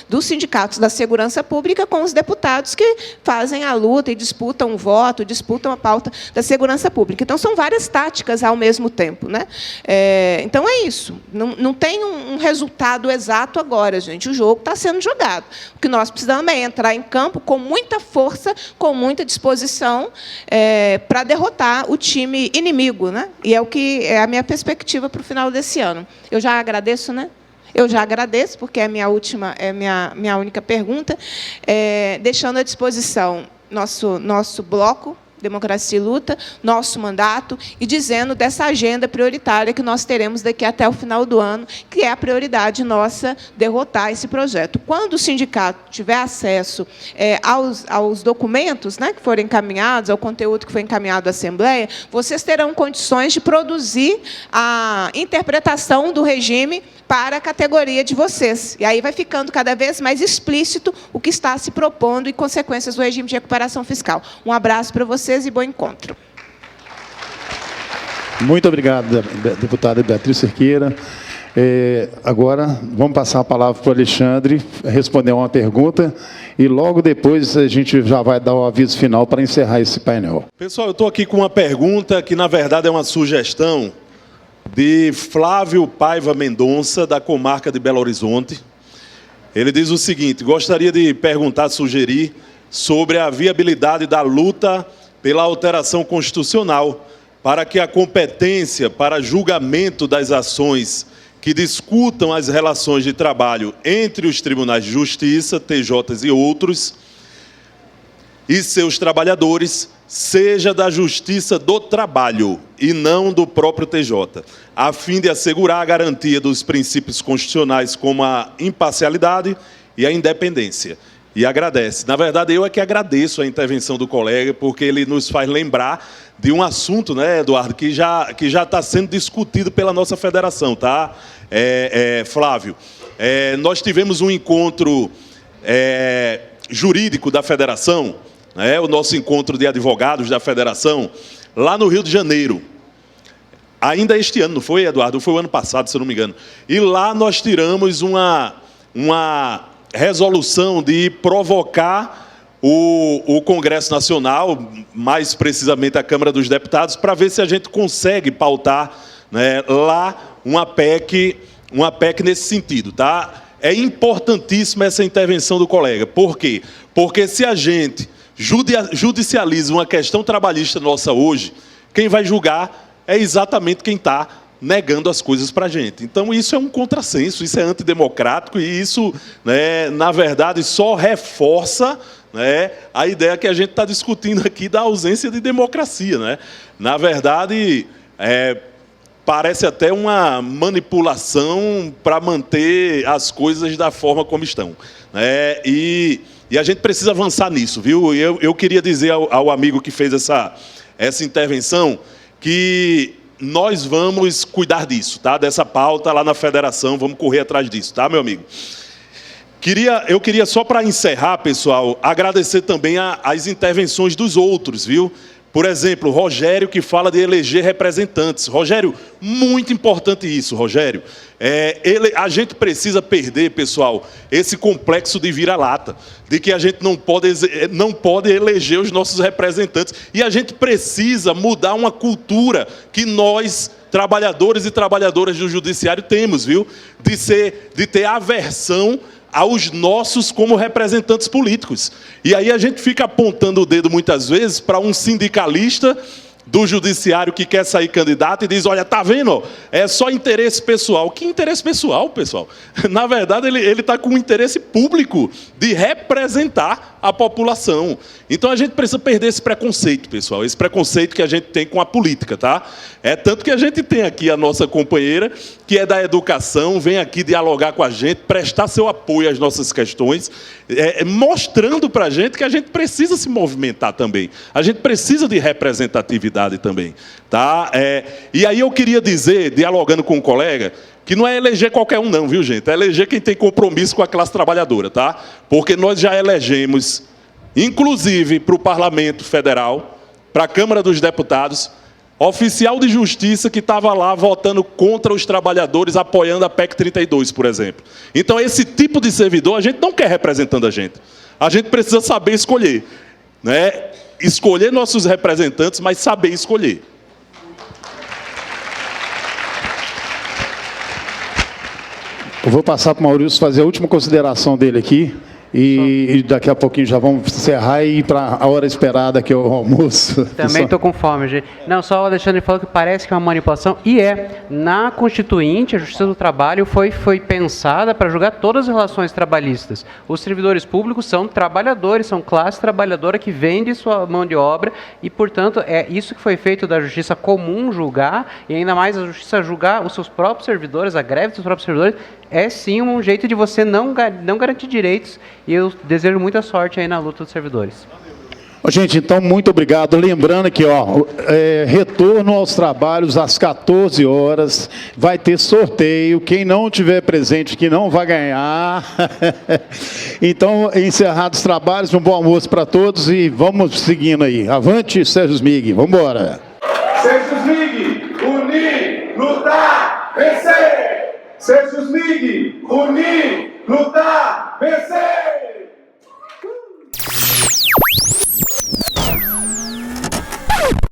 dos sindicatos da segurança pública com os deputados que fazem a luta e disputam o voto, disputam a pauta da segurança pública. Então, são várias táticas ao mesmo tempo, né? Então, é isso. Não tem um resultado exato agora, gente. O jogo está sendo jogado. O que nós precisamos é entrar em campo com muita força, com muita disposição, para derrotar o time inimigo, né? E é o que é a minha perspectiva para o final desse ano. Eu já agradeço, né? Eu já agradeço, porque é a minha única pergunta, deixando à disposição nosso bloco, Democracia e Luta, nosso mandato, e dizendo dessa agenda prioritária que nós teremos daqui até o final do ano, que é a prioridade nossa derrotar esse projeto. Quando o sindicato tiver acesso aos documentos, né, que forem encaminhados, ao conteúdo que foi encaminhado à Assembleia, vocês terão condições de produzir a interpretação do regime para a categoria de vocês. E aí vai ficando cada vez mais explícito o que está se propondo e consequências do regime de recuperação fiscal. Um abraço para vocês e bom encontro. Muito obrigado, deputada Beatriz Cerqueira. Agora, vamos passar a palavra para o Alexandre responder uma pergunta e, logo depois, a gente já vai dar o aviso final para encerrar esse painel. Pessoal, eu estou aqui com uma pergunta que, na verdade, é uma sugestão de Flávio Paiva Mendonça, da comarca de Belo Horizonte. Ele diz o seguinte: gostaria de perguntar, sugerir, sobre a viabilidade da luta pela alteração constitucional para que a competência para julgamento das ações que discutam as relações de trabalho entre os tribunais de justiça, TJs e outros, e seus trabalhadores, seja da Justiça do Trabalho e não do próprio TJ, a fim de assegurar a garantia dos princípios constitucionais como a imparcialidade e a independência. E agradece. Na verdade, eu é que agradeço a intervenção do colega, porque ele nos faz lembrar de um assunto, né, Eduardo, que já está sendo discutido pela nossa federação, tá, Flávio? Nós tivemos um encontro jurídico da federação né, o nosso encontro de advogados da federação, lá no Rio de Janeiro. Ainda este ano, não foi, Eduardo? Foi o ano passado, se eu não me engano. E lá nós tiramos uma resolução de provocar o Congresso Nacional, mais precisamente a Câmara dos Deputados, para ver se a gente consegue pautar, né, lá uma PEC nesse sentido, tá? É importantíssima essa intervenção do colega. Por quê? Porque se a gente judicializa uma questão trabalhista nossa hoje, quem vai julgar é exatamente quem está negando as coisas para a gente. Então, isso é um contrassenso, isso é antidemocrático e isso, né, na verdade, só reforça, né, a ideia que a gente está discutindo aqui da ausência de democracia, né? Na verdade, parece até uma manipulação para manter as coisas da forma como estão, né? E a gente precisa avançar nisso, viu? Eu queria dizer ao amigo que fez essa intervenção que nós vamos cuidar disso, tá? Dessa pauta lá na federação, vamos correr atrás disso, tá, meu amigo? Eu queria só para encerrar, pessoal, agradecer também as intervenções dos outros, viu? Por exemplo, o Rogério, que fala de eleger representantes. Rogério, muito importante isso, Rogério. A gente precisa perder, pessoal, esse complexo de vira-lata, de que a gente não pode eleger os nossos representantes. E a gente precisa mudar uma cultura que nós, trabalhadores e trabalhadoras do judiciário, temos, viu? De ter aversão aos nossos como representantes políticos. E aí a gente fica apontando o dedo muitas vezes para um sindicalista do judiciário que quer sair candidato e diz, olha, tá vendo? É só interesse pessoal. Que interesse pessoal, pessoal? Na verdade, ele está com um interesse público de representar a população. Então, a gente precisa perder esse preconceito, pessoal. Esse preconceito que a gente tem com a política, tá? É tanto que a gente tem aqui a nossa companheira, que é da educação, vem aqui dialogar com a gente, prestar seu apoio às nossas questões, mostrando para a gente que a gente precisa se movimentar também. A gente precisa de representatividade também, tá? E aí eu queria dizer, dialogando com um colega, que não é eleger qualquer um não, viu, gente? É eleger quem tem compromisso com a classe trabalhadora, tá? Porque nós já elegemos, inclusive para o Parlamento Federal, para a Câmara dos Deputados, oficial de justiça que estava lá votando contra os trabalhadores, apoiando a PEC 32, por exemplo. Então, esse tipo de servidor, a gente não quer representando a gente. A gente precisa saber escolher, né? Escolher nossos representantes, mas saber escolher. Eu vou passar para o Maurício fazer a última consideração dele aqui. E daqui a pouquinho já vamos encerrar e ir para a hora esperada, que é o almoço. Também estou com fome, gente. Não, só o Alexandre falou que parece que é uma manipulação, e na Constituinte, a Justiça do Trabalho foi pensada para julgar todas as relações trabalhistas. Os servidores públicos são trabalhadores, são classe trabalhadora que vende sua mão de obra, e, portanto, é isso que foi feito da Justiça comum julgar, e ainda mais a Justiça julgar os seus próprios servidores, a greve dos seus próprios servidores, é sim um jeito de você não garantir direitos, e eu desejo muita sorte aí na luta dos servidores. Gente, então, muito obrigado. Lembrando que, retorno aos trabalhos às 14 horas, vai ter sorteio. Quem não tiver presente, que não vai ganhar. Então, encerrados os trabalhos, um bom almoço para todos e vamos seguindo aí. Avante, Sérgio Smig. Vamos embora. Sérgio Smig, unir, lutar, vencer! Sérgio Smig, unir, lutar, vencer!